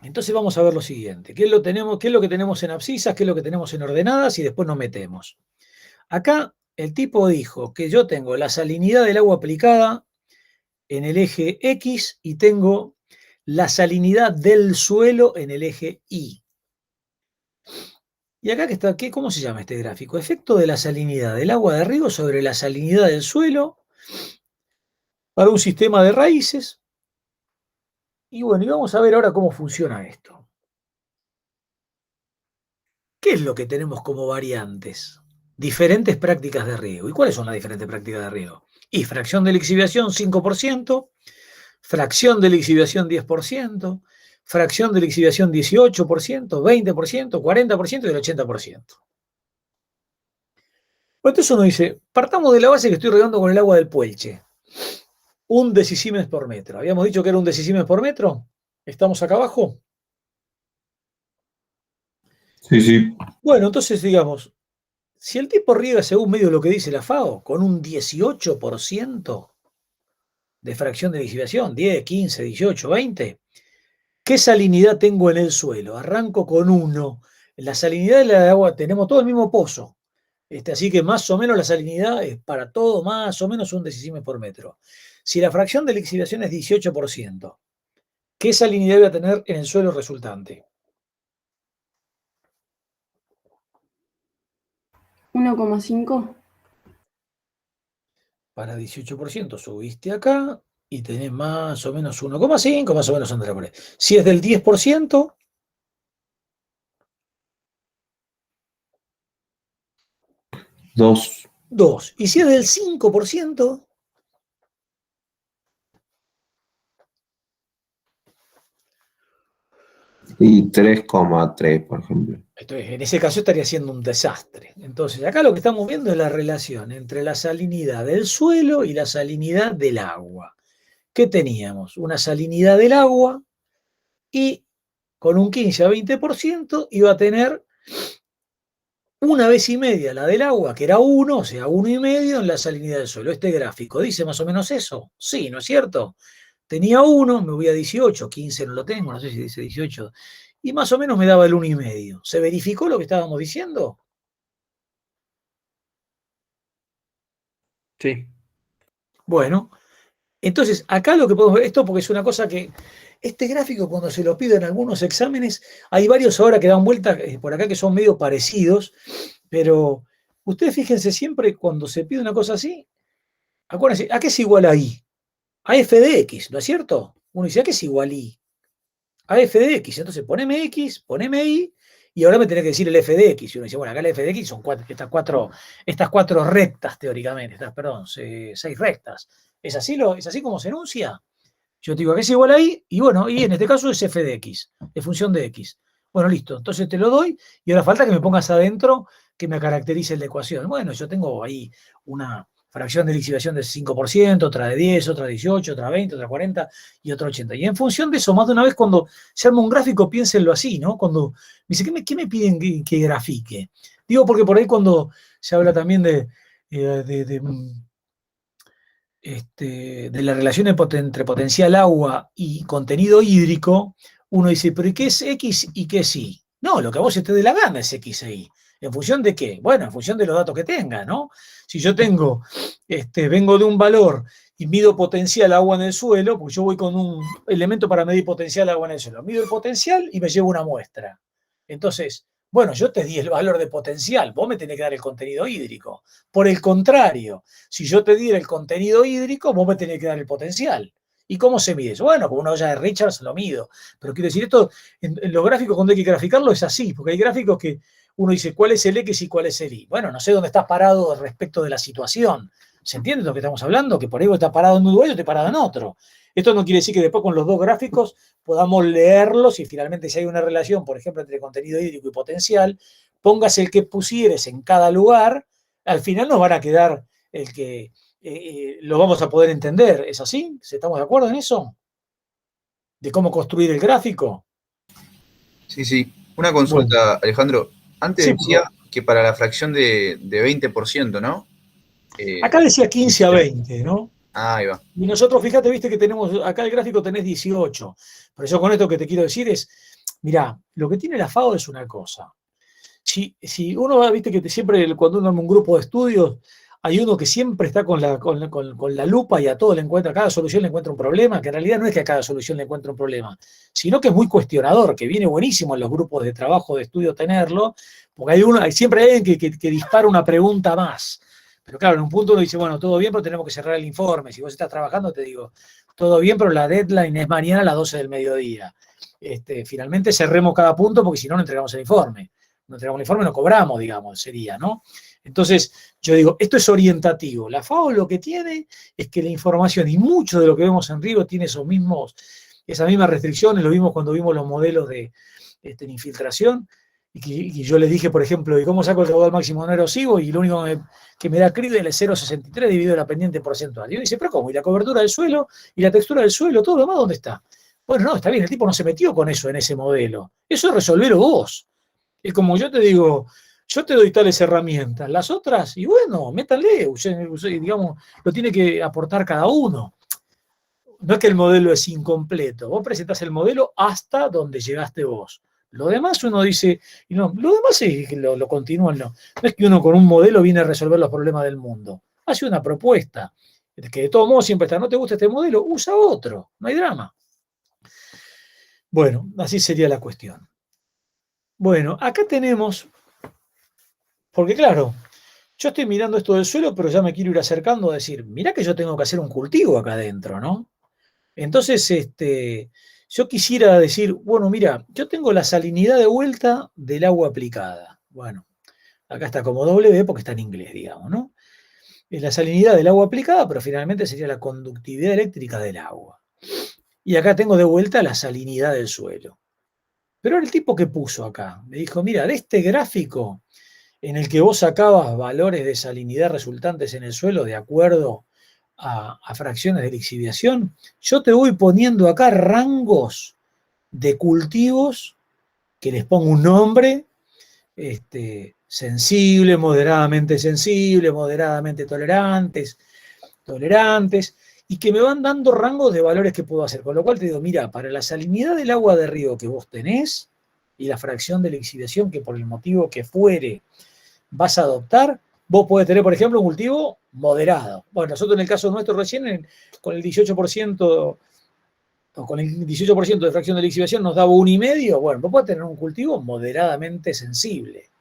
Entonces vamos a ver lo siguiente. ¿Qué es lo que tenemos en abscisas? ¿Qué es lo que tenemos en ordenadas? Y después nos metemos. Acá el tipo dijo que yo tengo la salinidad del agua aplicada en el eje X y tengo la salinidad del suelo en el eje Y. Y acá que está, ¿cómo se llama este gráfico? Efecto de la salinidad del agua de riego sobre la salinidad del suelo para un sistema de raíces. Y bueno, y vamos a ver ahora cómo funciona esto. ¿Qué es lo que tenemos como variantes? Diferentes prácticas de riego. ¿Y cuáles son las diferentes prácticas de riego? Y fracción de lixiviación 5%, fracción de lixiviación 10%, fracción de lixiviación 18%, 20%, 40% y el 80%. Entonces uno dice, partamos de la base que estoy regando con el agua del Puelche. 1 decisiemens por metro. Habíamos dicho que era 1 decisiemens por metro. ¿Estamos acá abajo? Sí, sí. Bueno, entonces digamos, si el tipo riega según medio lo que dice la FAO, con un 18% de fracción de lixiviación, 10, 15, 18, 20, ¿qué salinidad tengo en el suelo? Arranco con 1. La salinidad de la agua, tenemos todo el mismo pozo. Así que más o menos la salinidad es para todo más o menos 1 decisiemens por metro. Si la fracción de lixiviación es 18%, ¿qué salinidad voy a tener en el suelo resultante? 1,5. Para 18% subiste acá y tenés más o menos 1,5, más o menos andará por ahí. Si es del 10%, 2. 2. Y si es del 5%, Y 3,3, por ejemplo. entonces, en ese caso estaría siendo un desastre. Entonces, acá lo que estamos viendo es la relación entre la salinidad del suelo y la salinidad del agua. ¿Qué teníamos? Una salinidad del agua y con un 15 a 20% iba a tener 1,5 la del agua, que era 1, o sea, 1,5 en la salinidad del suelo. Este gráfico dice más o menos eso. Sí, ¿no es cierto? Tenía 1, me voy a 18, 15 no lo tengo, no sé si dice 18. Y más o menos me daba el 1,5. ¿Se verificó lo que estábamos diciendo? Sí. Bueno, entonces acá lo que podemos ver, esto porque es una cosa que, este gráfico cuando se lo pido en algunos exámenes, hay varios ahora que dan vuelta por acá que son medio parecidos, pero ustedes fíjense siempre cuando se pide una cosa así, acuérdense, ¿a qué es igual a I? A f de x, ¿no es cierto? Uno dice, ¿a qué es igual I? A f de x, entonces poneme x, poneme y, y ahora me tenés que decir el f de x. Y uno dice, bueno, acá el f de x son estas cuatro rectas teóricamente, perdón, 6 rectas. ¿Es así como se enuncia? Yo te digo que es igual a y bueno, y en este caso es f de x, es función de x. Bueno, listo, entonces te lo doy y ahora falta que me pongas adentro que me caracterice la ecuación. Bueno, yo tengo ahí una fracción de lixiviación del 5%, otra de 10, otra de 18, otra 20, otra 40 y otra 80. Y en función de eso, más de una vez cuando se arma un gráfico, piénsenlo así, ¿no? Cuando me dice, ¿qué me piden que grafique? Digo, porque por ahí cuando se habla también de la relación entre potencial agua y contenido hídrico, uno dice, pero ¿y qué es X y qué es Y? No, lo que a vos se te dé la gana es X e Y. ¿En función de qué? Bueno, en función de los datos que tenga, ¿no? Si yo vengo de un valor y mido potencial agua en el suelo, pues yo voy con un elemento para medir potencial agua en el suelo. Mido el potencial y me llevo una muestra. Entonces, bueno, yo te di el valor de potencial, vos me tenés que dar el contenido hídrico. Por el contrario, si yo te diera el contenido hídrico, vos me tenés que dar el potencial. ¿Y cómo se mide eso? Bueno, con una olla de Richards lo mido. Pero quiero decir, esto en los gráficos cuando hay que graficarlo es así, porque hay gráficos que uno dice cuál es el X y cuál es el Y. Bueno, no sé dónde estás parado respecto de la situación. ¿Se entiende lo que estamos hablando? Que por ahí vos estás parado en un lugar y yo estoy parado en otro. Esto no quiere decir que después con los dos gráficos podamos leerlos y finalmente si hay una relación, por ejemplo, entre contenido hídrico y potencial, pongas el que pusieres en cada lugar, al final nos van a quedar el que lo vamos a poder entender. ¿Es así? ¿Estamos de acuerdo en eso? ¿De cómo construir el gráfico? Sí, sí. Una consulta, bueno. Alejandro. Antes Sí, decía que para la fracción de 20%, ¿no? Acá decía 15 a 20, ¿no? Ah, ahí va. Y nosotros, fíjate, viste que tenemos, acá el gráfico tenés 18. Pero yo con esto que te quiero decir es, mirá, lo que tiene la FAO es una cosa. Si uno va, viste que siempre cuando uno arma un grupo de estudios, hay uno que siempre está con la lupa y a todo le encuentra, a cada solución le encuentra un problema, que en realidad no es que a cada solución le encuentre un problema, sino que es muy cuestionador, que viene buenísimo en los grupos de trabajo, de estudio tenerlo, porque siempre hay alguien que dispara una pregunta más. Pero claro, en un punto uno dice, bueno, todo bien, pero tenemos que cerrar el informe. Si vos estás trabajando, te digo, todo bien, pero la deadline es mañana a las 12 del mediodía. Finalmente cerremos cada punto porque si no, no entregamos el informe. no entregamos el informe, no cobramos, digamos, sería, ¿no? Entonces, yo digo, esto es orientativo. La FAO lo que tiene es que la información, y mucho de lo que vemos en Río tiene esas mismas restricciones, lo vimos cuando vimos los modelos de infiltración, y yo les dije, por ejemplo, ¿y cómo saco el caudal máximo no erosivo? Y lo único que me da CRIDEL es 0,63 dividido la pendiente porcentual. Y uno dice, pero ¿cómo? ¿Y la cobertura del suelo? ¿Y la textura del suelo? ¿Todo lo demás dónde está? Bueno, no, está bien, el tipo no se metió con eso en ese modelo. Eso es resolverlo vos. Es como yo te digo, yo te doy tales herramientas, las otras, y bueno, métanle, digamos, lo tiene que aportar cada uno. No es que el modelo es incompleto, vos presentás el modelo hasta donde llegaste vos. Lo demás uno dice, y no, lo demás es que lo continúan, no. No es que uno con un modelo viene a resolver los problemas del mundo. Hace una propuesta, que de todos modos siempre está, no te gusta este modelo, usa otro, no hay drama. Bueno, así sería la cuestión. Bueno, acá tenemos, porque claro, yo estoy mirando esto del suelo, pero ya me quiero ir acercando a decir, mirá que yo tengo que hacer un cultivo acá adentro, ¿no? Entonces, yo quisiera decir, bueno, mira, yo tengo la salinidad de vuelta del agua aplicada. Bueno, acá está como W porque está en inglés, digamos, ¿no? Es la salinidad del agua aplicada, pero finalmente sería la conductividad eléctrica del agua. Y acá tengo de vuelta la salinidad del suelo. Pero el tipo que puso acá, me dijo, mira, de este gráfico en el que vos sacabas valores de salinidad resultantes en el suelo de acuerdo a fracciones de lixiviación, yo te voy poniendo acá rangos de cultivos que les pongo un nombre, sensible, moderadamente tolerantes, y que me van dando rangos de valores que puedo hacer. Con lo cual te digo, mira, para la salinidad del agua de río que vos tenés y la fracción de lixiviación que por el motivo que fuere vas a adoptar, vos podés tener, por ejemplo, un cultivo moderado. Bueno, nosotros en el caso nuestro recién, con el 18%, o con el 18% de fracción de lixiviación nos daba 1,5, bueno, vos podés tener un cultivo moderadamente sensible.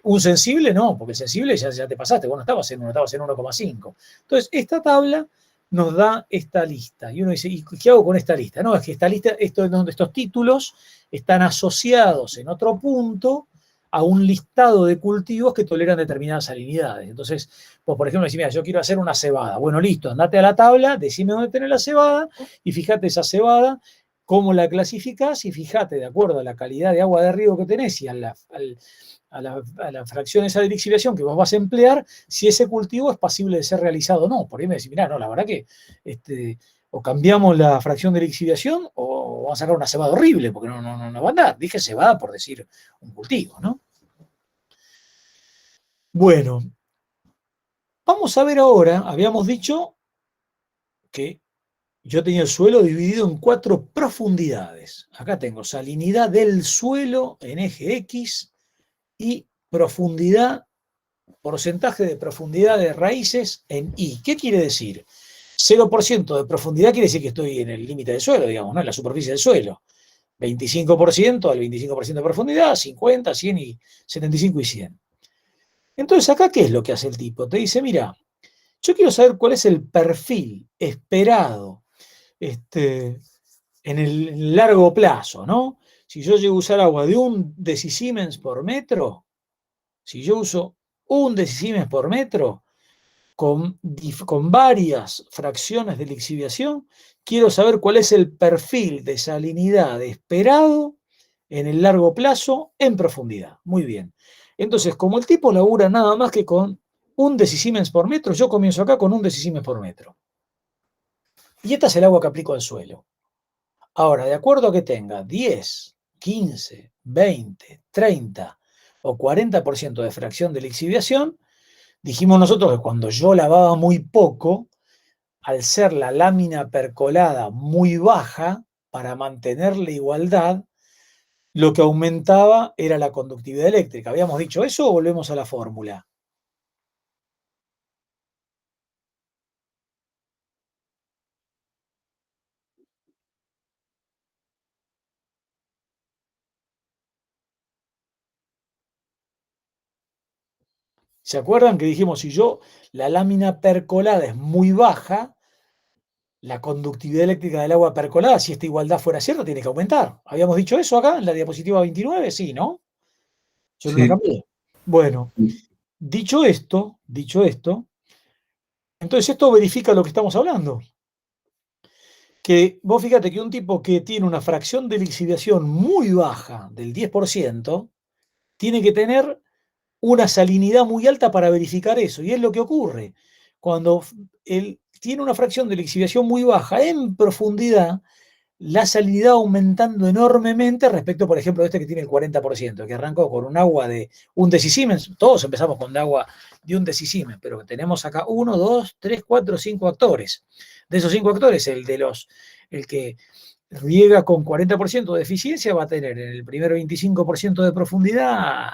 Un sensible no, porque el sensible ya te pasaste, vos no estabas en 1, estabas en 1,5. Entonces, esta tabla nos da esta lista. Y uno dice, ¿y qué hago con esta lista? No, es que esta lista, estos títulos están asociados en otro punto a un listado de cultivos que toleran determinadas salinidades. Entonces, pues, por ejemplo, decís, mira, yo quiero hacer una cebada. Bueno, listo, andate a la tabla, decime dónde tenés la cebada y fíjate esa cebada, cómo la clasificás y fíjate, de acuerdo a la calidad de agua de riego que tenés y a la fracción esa de lixiviación que vos vas a emplear, si ese cultivo es pasible de ser realizado o no. Por ahí me decís, mirá, no, la verdad que o cambiamos la fracción de lixiviación o vamos a sacar una cebada horrible, porque no va a andar. Dije cebada por decir un cultivo, ¿no? Bueno, vamos a ver ahora, habíamos dicho que yo tenía el suelo dividido en 4 profundidades. Acá tengo salinidad del suelo en eje X y profundidad, porcentaje de profundidad de raíces en Y. ¿Qué quiere decir? 0% de profundidad quiere decir que estoy en el límite del suelo, digamos, ¿no? En la superficie del suelo. 25% al 25% de profundidad, 50, 100 y 75 y 100. Entonces, acá, ¿qué es lo que hace el tipo? Te dice, mira, yo quiero saber cuál es el perfil esperado en el largo plazo, ¿no? Si yo llego a usar agua de 1 decisiemens por metro, si yo uso 1 decisiemens por metro con varias fracciones de lixiviación, quiero saber cuál es el perfil de salinidad esperado en el largo plazo en profundidad. Muy bien. Entonces, como el tipo labura nada más que con 1 decisiemens por metro, yo comienzo acá con 1 decisiemens por metro. Y esta es el agua que aplico al suelo. Ahora, de acuerdo a que tenga 10, 15, 20, 30 o 40% de fracción de lixiviación, dijimos nosotros que cuando yo lavaba muy poco, al ser la lámina percolada muy baja, para mantener la igualdad, lo que aumentaba era la conductividad eléctrica. ¿Habíamos dicho eso o volvemos a la fórmula? ¿Se acuerdan que dijimos, si la lámina percolada es muy baja, la conductividad eléctrica del agua percolada, si esta igualdad fuera cierta, tiene que aumentar? ¿Habíamos dicho eso acá en la diapositiva 29? Sí, ¿no? Yo no Sí. la cambié. Bueno, dicho esto, entonces esto verifica lo que estamos hablando. Que vos fíjate que un tipo que tiene una fracción de lixiviación muy baja, del 10%, tiene que tener una salinidad muy alta para verificar eso. Y es lo que ocurre. Cuando él tiene una fracción de lixiviación muy baja en profundidad, la salinidad aumentando enormemente respecto, por ejemplo, de este que tiene el 40%, que arrancó con un agua de un decisiemens. Todos empezamos con agua de un decisiemens, pero tenemos acá 1, 2, 3, 4, 5 actores. De esos 5 actores, el que riega con 40% de eficiencia va a tener en el primer 25% de profundidad,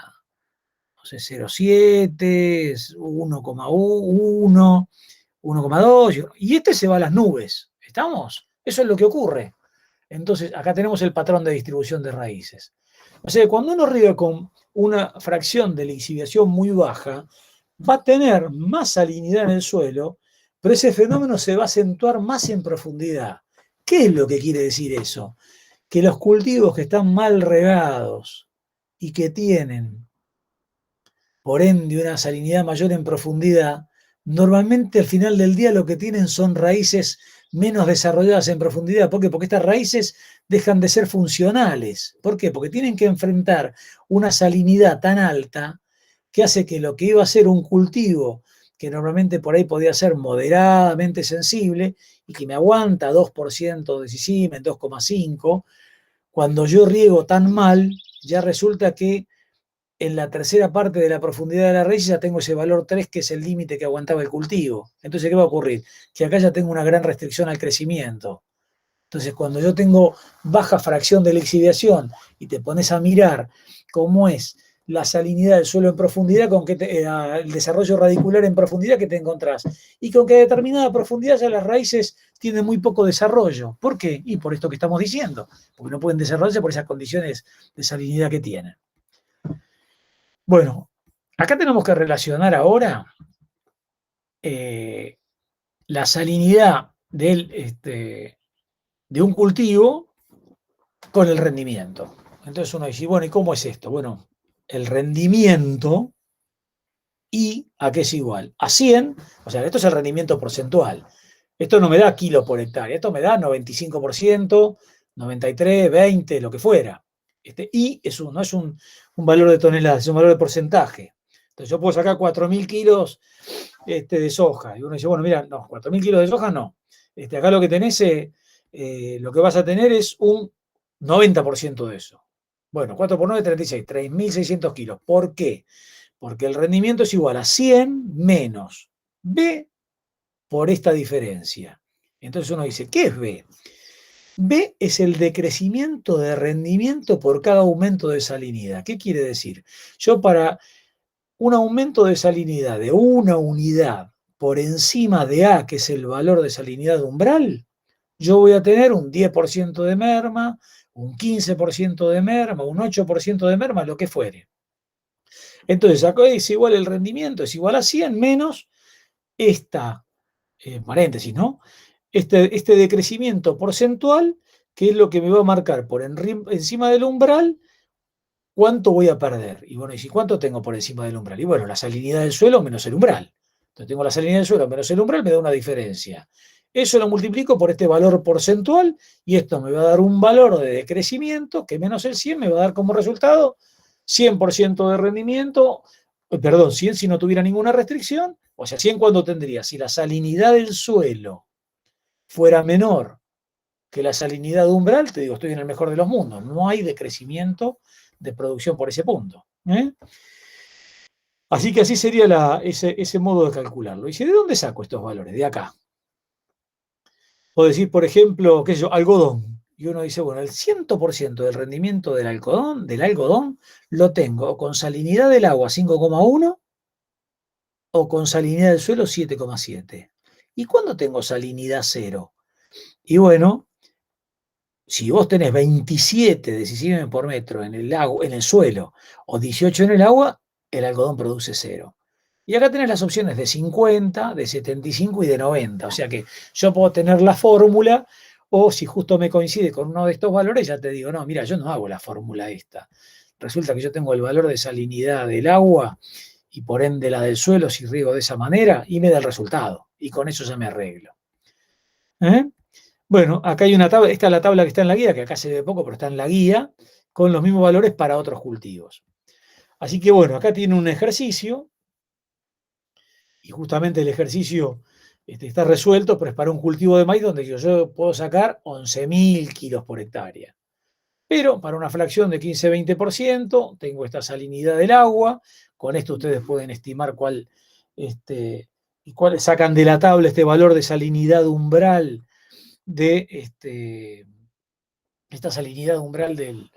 no sé, 0,7, 1,1, 1,2, y este se va a las nubes. ¿Estamos? Eso es lo que ocurre. Entonces, acá tenemos el patrón de distribución de raíces. O sea, cuando uno riega con una fracción de lixiviación muy baja, va a tener más salinidad en el suelo, pero ese fenómeno se va a acentuar más en profundidad. ¿Qué es lo que quiere decir eso? Que los cultivos que están mal regados y que tienen, por ende, una salinidad mayor en profundidad, normalmente al final del día lo que tienen son raíces menos desarrolladas en profundidad. ¿Por qué? Porque estas raíces dejan de ser funcionales. ¿Por qué? Porque tienen que enfrentar una salinidad tan alta que hace que lo que iba a ser un cultivo, que normalmente por ahí podía ser moderadamente sensible y que me aguanta 2% de sisimen, 2,5, cuando yo riego tan mal, ya resulta que en la tercera parte de la profundidad de la raíz ya tengo ese valor 3, que es el límite que aguantaba el cultivo. Entonces, ¿qué va a ocurrir? Que acá ya tengo una gran restricción al crecimiento. Entonces, cuando yo tengo baja fracción de lixiviación y te pones a mirar cómo es la salinidad del suelo en profundidad, con que el desarrollo radicular en profundidad que te encontrás, y con que a determinada profundidad ya las raíces tienen muy poco desarrollo. ¿Por qué? Y por esto que estamos diciendo, porque no pueden desarrollarse por esas condiciones de salinidad que tienen. Bueno, acá tenemos que relacionar ahora la salinidad de un cultivo con el rendimiento. Entonces uno dice, bueno, ¿y cómo es esto? Bueno, el rendimiento I a qué es igual, a 100, o sea, esto es el rendimiento porcentual. Esto no me da kilo por hectárea, esto me da 95%, 93, 20, lo que fuera. I no es un valor de toneladas, es un valor de porcentaje. Entonces yo puedo sacar 4.000 kilos de soja. Y uno dice, bueno, mira, no, 4.000 kilos de soja no. Acá lo que tenés, lo que vas a tener es un 90% de eso. Bueno, 4 por 9, 36, 3.600 kilos. ¿Por qué? Porque el rendimiento es igual a 100 menos B por esta diferencia. Entonces uno dice, ¿qué es B? B es el decrecimiento de rendimiento por cada aumento de salinidad. ¿Qué quiere decir? Yo para un aumento de salinidad de una unidad por encima de A, que es el valor de salinidad umbral, yo voy a tener un 10% de merma, un 15% de merma, un 8% de merma, lo que fuere. Entonces, acá es igual el rendimiento, es igual a 100 menos esta, paréntesis, ¿no? Este decrecimiento porcentual, que es lo que me va a marcar por encima del umbral cuánto voy a perder. Y bueno, ¿y si cuánto tengo por encima del umbral? Y bueno, la salinidad del suelo menos el umbral. Entonces tengo la salinidad del suelo menos el umbral, me da una diferencia. Eso lo multiplico por este valor porcentual y esto me va a dar un valor de decrecimiento que menos el 100 me va a dar como resultado 100% de rendimiento, perdón, 100 si no tuviera ninguna restricción, o sea, 100 cuando tendría, si la salinidad del suelo fuera menor que la salinidad umbral, te digo, estoy en el mejor de los mundos, no hay decrecimiento de producción por ese punto. Así que así sería ese modo de calcularlo. ¿Y de dónde saco estos valores? De acá. O decir, por ejemplo, qué sé yo, algodón. Y uno dice, bueno, el 100% del rendimiento del algodón lo tengo con salinidad del agua 5,1 o con salinidad del suelo 7,7. ¿Y cuándo tengo salinidad 0? Y bueno, si vos tenés 27 decisiones por metro en el suelo o 18 en el agua, el algodón produce 0. Y acá tenés las opciones de 50, de 75 y de 90. O sea que yo puedo tener la fórmula, o si justo me coincide con uno de estos valores, ya te digo, no, mira, yo no hago la fórmula esta. resulta que yo tengo el valor de salinidad del agua y por ende la del suelo si riego de esa manera, y me da el resultado. Y con eso ya me arreglo. Bueno, acá hay una tabla, esta es la tabla que está en la guía, que acá se ve poco, pero está en la guía, con los mismos valores para otros cultivos. Así que bueno, acá tiene un ejercicio, y justamente el ejercicio está resuelto, pero es para un cultivo de maíz donde yo puedo sacar 11.000 kilos por hectárea. Pero para una fracción de 15-20%, tengo esta salinidad del agua. Con esto ustedes pueden estimar cuál sacan de la tabla este valor de salinidad umbral de esta salinidad umbral del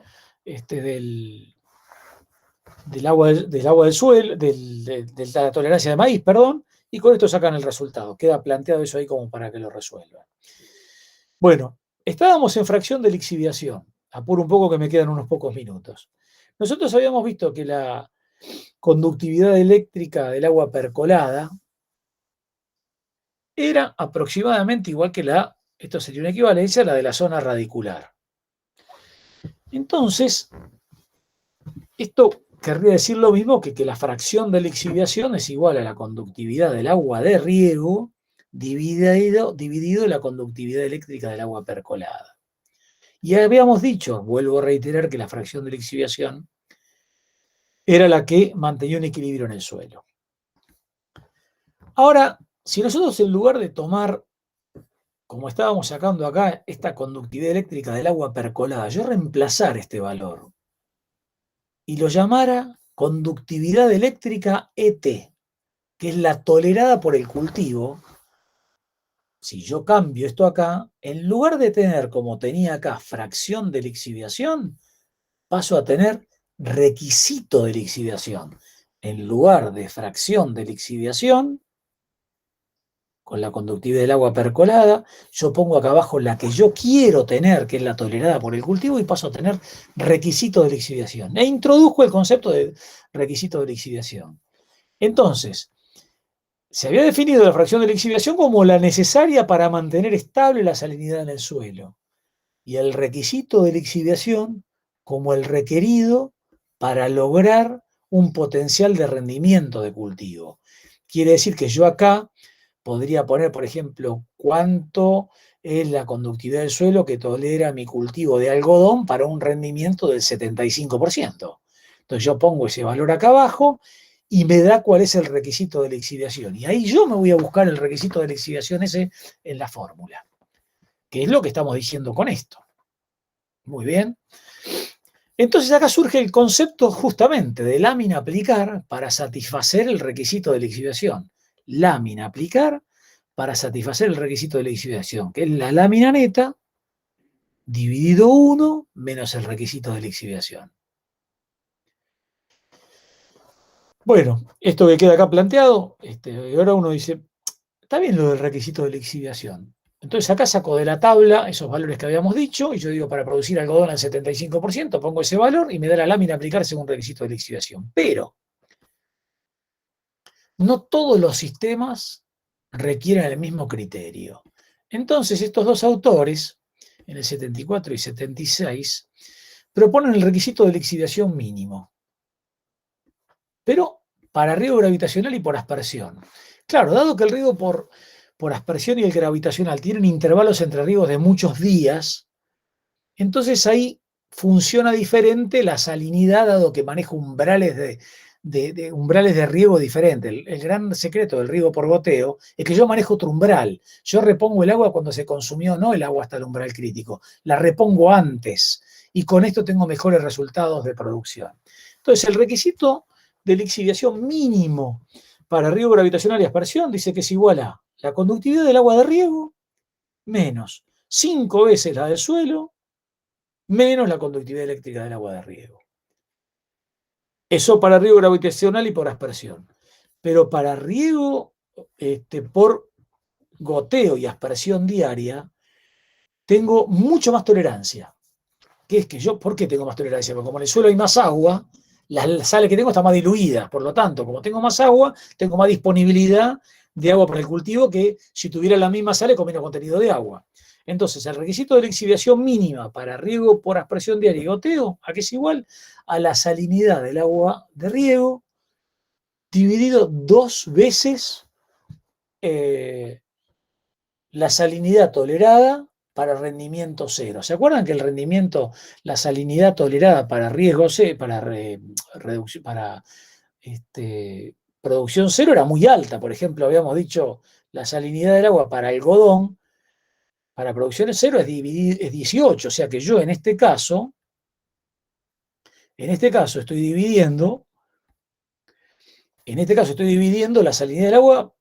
agua del suelo, de la tolerancia de maíz, perdón, y con esto sacan el resultado. Queda planteado eso ahí como para que lo resuelvan. Bueno, estábamos en fracción de lixiviación. Apuro un poco que me quedan unos pocos minutos. Nosotros habíamos visto que la conductividad eléctrica del agua percolada era aproximadamente igual que esto sería una equivalencia a la de la zona radicular. Entonces, esto querría decir lo mismo que la fracción de lixiviación es igual a la conductividad del agua de riego dividido la conductividad eléctrica del agua percolada. Y habíamos dicho, vuelvo a reiterar, que la fracción de lixiviación era la que mantenía un equilibrio en el suelo. Ahora, si nosotros en lugar de tomar, como estábamos sacando acá, esta conductividad eléctrica del agua percolada, yo reemplazar este valor y lo llamara conductividad eléctrica ET, que es la tolerada por el cultivo, si yo cambio esto acá, en lugar de tener como tenía acá fracción de lixiviación, paso a tener requisito de lixiviación. En lugar de fracción de lixiviación, con la conductividad del agua percolada, yo pongo acá abajo la que yo quiero tener, que es la tolerada por el cultivo, y paso a tener requisito de lixiviación. E introduzco el concepto de requisito de lixiviación. Entonces, se había definido la fracción de lixiviación como la necesaria para mantener estable la salinidad en el suelo, y el requisito de lixiviación como el requerido para lograr un potencial de rendimiento de cultivo. Quiere decir que yo acá podría poner, por ejemplo, cuánto es la conductividad del suelo que tolera mi cultivo de algodón para un rendimiento del 75%. Entonces yo pongo ese valor acá abajo y me da cuál es el requisito de lixiviación. Y ahí yo me voy a buscar el requisito de lixiviación ese en la fórmula, que es lo que estamos diciendo con esto. Muy bien. Entonces acá surge el concepto justamente de lámina aplicar para satisfacer el requisito de lixiviación. Lámina aplicar para satisfacer el requisito de lixiviación, que es la lámina neta dividido 1 menos el requisito de lixiviación. Bueno, esto que queda acá planteado, ahora uno dice, está bien lo del requisito de lixiviación. Entonces acá saco de la tabla esos valores que habíamos dicho, y yo digo, para producir algodón al 75%, pongo ese valor y me da la lámina aplicar según requisito de lixiviación. Pero no todos los sistemas requieren el mismo criterio. Entonces estos dos autores, en el 74 y 76, proponen el requisito de lixiviación mínimo, pero para riego gravitacional y por aspersión. Claro, dado que el riego por aspersión y el gravitacional tienen intervalos entre riegos de muchos días, entonces ahí funciona diferente la salinidad, dado que manejo umbrales de riego diferentes. El gran secreto del riego por goteo es que yo manejo otro umbral. Yo repongo el agua cuando se consumió, no el agua hasta el umbral crítico, la repongo antes, y con esto tengo mejores resultados de producción. Entonces el requisito de lixiviación mínimo para riego gravitacional y aspersión dice que es igual a la conductividad del agua de riego menos 5 veces la del suelo menos la conductividad eléctrica del agua de riego. Eso para riego gravitacional y por aspersión. Pero para riego por goteo y aspersión diaria, tengo mucho más tolerancia. ¿Qué es que yo? ¿Por qué tengo más tolerancia? Porque como en el suelo hay más agua, las sales que tengo están más diluidas. Por lo tanto, como tengo más agua, tengo más disponibilidad de agua para el cultivo que si tuviera la misma sal con menos contenido de agua. Entonces, el requisito de lixiviación mínima para riego por aspersión diaria y goteo, ¿a qué es igual? A la salinidad del agua de riego dividido 2 veces la salinidad tolerada para rendimiento cero. ¿Se acuerdan que el rendimiento, la salinidad tolerada para riesgo cero, para producción cero era muy alta? Por ejemplo, habíamos dicho la salinidad del agua para algodón, para producción cero es 18, o sea que yo en este caso estoy dividiendo la salinidad del agua,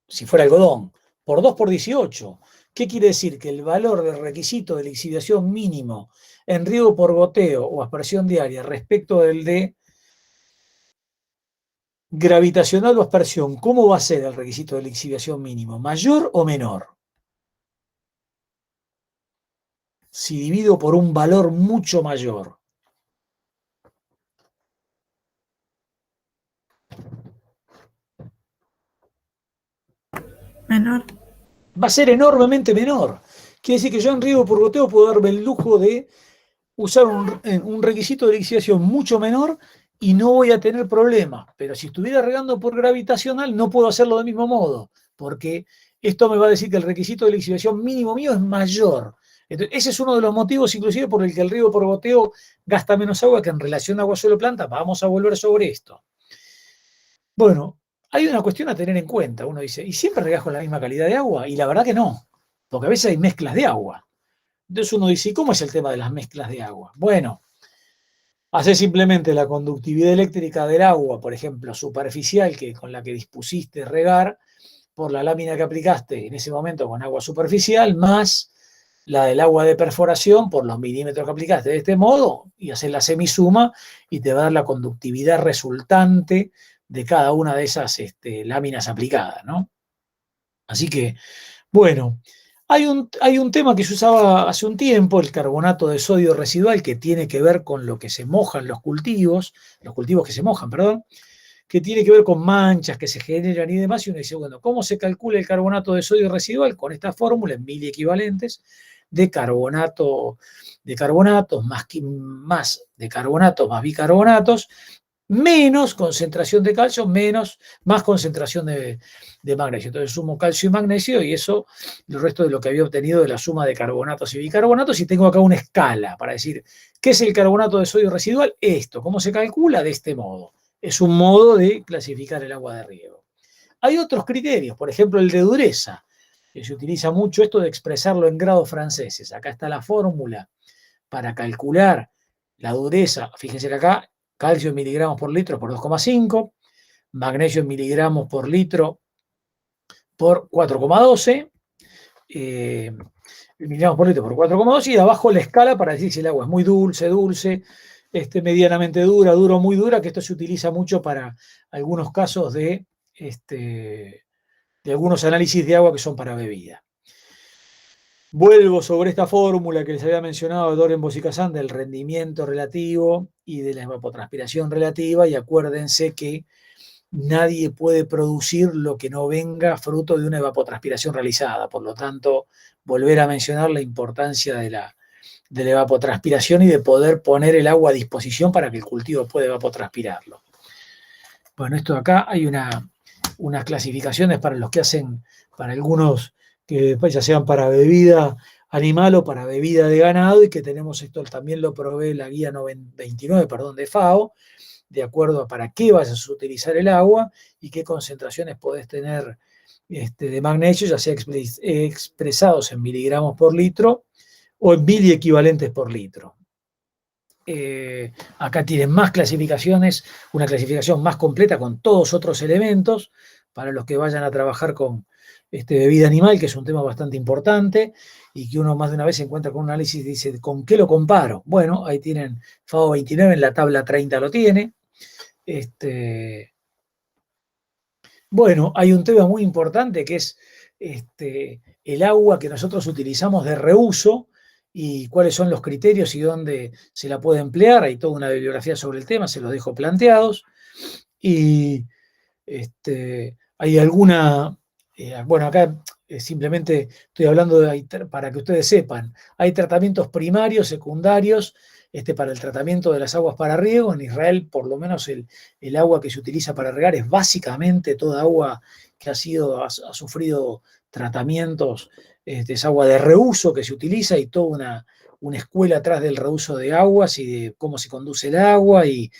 si fuera algodón, por 2 por 18. ¿Qué quiere decir? Que el valor del requisito de lixiviación mínimo en riego por goteo o aspersión diaria respecto del de gravitacional o aspersión, ¿cómo va a ser el requisito de lixiviación mínimo? ¿Mayor o menor? Si divido por un valor mucho mayor. Menor. Va a ser enormemente menor. Quiere decir que yo en riego por goteo puedo darme el lujo de usar un requisito de lixiviación mucho menor y no voy a tener problemas. Pero si estuviera regando por gravitacional no puedo hacerlo del mismo modo, porque esto me va a decir que el requisito de lixiviación mínimo mío es mayor. Entonces, ese es uno de los motivos inclusive por el que el riego por goteo gasta menos agua que en relación a agua suelo planta. Vamos a volver sobre esto. Bueno, hay una cuestión a tener en cuenta. Uno dice, ¿y siempre regás con la misma calidad de agua? Y la verdad que no, porque a veces hay mezclas de agua. Entonces uno dice, ¿y cómo es el tema de las mezclas de agua? Bueno, hace simplemente la conductividad eléctrica del agua, por ejemplo, superficial, con la que dispusiste regar, por la lámina que aplicaste en ese momento con agua superficial, más la del agua de perforación por los milímetros que aplicaste de este modo, y hacer la semisuma y te va a dar la conductividad resultante de cada una de esas láminas aplicadas, ¿no? Así que, bueno, hay un tema que se usaba hace un tiempo, el carbonato de sodio residual, que tiene que ver con lo que se mojan los cultivos que se mojan, perdón, que tiene que ver con manchas que se generan y demás, y uno dice, bueno, ¿cómo se calcula el carbonato de sodio residual? Con esta fórmula en miliequivalentes de carbonatos más bicarbonatos, menos concentración de calcio, más concentración de magnesio. Entonces sumo calcio y magnesio y eso, el resto de lo que había obtenido de la suma de carbonatos y bicarbonatos, y tengo acá una escala para decir, ¿qué es el carbonato de sodio residual? Esto, ¿cómo se calcula? De este modo. Es un modo de clasificar el agua de riego. Hay otros criterios, por ejemplo el de dureza, que se utiliza mucho esto de expresarlo en grados franceses. Acá está la fórmula para calcular la dureza, fíjense que acá, calcio en miligramos por litro por 2,5, magnesio en miligramos por litro por 4,12, miligramos por litro por 4,12, y de abajo la escala para decir si el agua es muy dulce, medianamente dura, o muy dura, que esto se utiliza mucho para algunos casos de algunos análisis de agua que son para bebida. Vuelvo sobre esta fórmula que les había mencionado de Dorenbos y Kazan del rendimiento relativo y de la evapotranspiración relativa, y acuérdense que nadie puede producir lo que no venga fruto de una evapotranspiración realizada. Por lo tanto, volver a mencionar la importancia de la evapotranspiración y de poder poner el agua a disposición para que el cultivo pueda evapotranspirarlo. Bueno, esto de acá hay unas clasificaciones para los que hacen, para algunos que ya sean para bebida animal o para bebida de ganado, y que tenemos esto, también lo provee la guía 29, de FAO, de acuerdo a para qué vayas a utilizar el agua y qué concentraciones podés tener de magnesio, ya sea expresados en miligramos por litro o en miliequivalentes por litro. Acá tienen más clasificaciones, una clasificación más completa con todos otros elementos para los que vayan a trabajar con bebida animal, que es un tema bastante importante y que uno más de una vez se encuentra con un análisis y dice, ¿con qué lo comparo? Bueno, ahí tienen FAO 29, en la tabla 30 lo tiene. Bueno, hay un tema muy importante que es el agua que nosotros utilizamos de reuso y cuáles son los criterios y dónde se la puede emplear. Hay toda una bibliografía sobre el tema, se los dejo planteados. Y hay alguna, bueno, acá simplemente estoy hablando para que ustedes sepan, hay tratamientos primarios, secundarios, para el tratamiento de las aguas para riego. En Israel, por lo menos el agua que se utiliza para regar es básicamente toda agua que ha sufrido tratamientos, es agua de reuso que se utiliza, y toda una escuela atrás del reuso de aguas y de cómo se conduce el agua y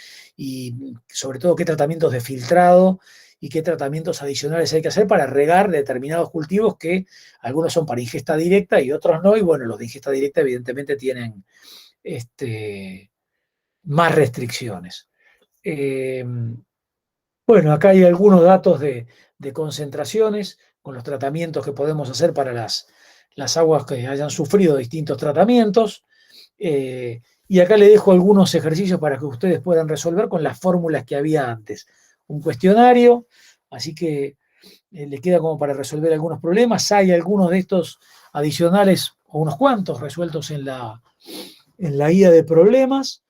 sobre todo qué tratamientos de filtrado y qué tratamientos adicionales hay que hacer para regar determinados cultivos, que algunos son para ingesta directa y otros no, y bueno, los de ingesta directa evidentemente tienen más restricciones. Bueno, acá hay algunos datos de concentraciones con los tratamientos que podemos hacer para las aguas que hayan sufrido distintos tratamientos. Y acá le dejo algunos ejercicios para que ustedes puedan resolver con las fórmulas que había antes. Un cuestionario, así que le queda como para resolver algunos problemas. Hay algunos de estos adicionales, o unos cuantos resueltos en la guía de problemas.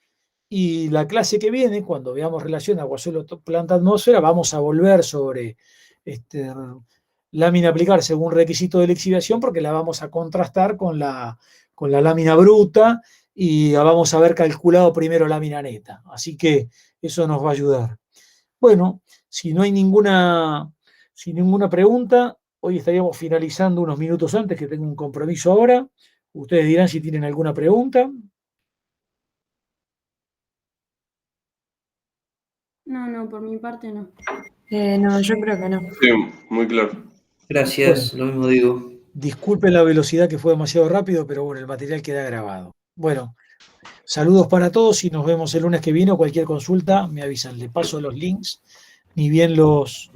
Y la clase que viene, cuando veamos relación agua-suelo, planta, atmósfera, vamos a volver sobre lámina aplicar según requisito de lixiviación, porque la vamos a contrastar con la lámina bruta, y vamos a haber calculado primero lámina neta. Así que eso nos va a ayudar. Bueno, si no hay ninguna pregunta, hoy estaríamos finalizando unos minutos antes, que tengo un compromiso ahora. Ustedes dirán si tienen alguna pregunta. No, por mi parte no. No, yo creo que no. Sí, muy claro. Gracias, lo mismo digo. Disculpen la velocidad, que fue demasiado rápido, pero bueno, el material queda grabado. Bueno, saludos para todos y nos vemos el lunes que viene. Cualquier consulta me avisan. Le paso los links, ni bien los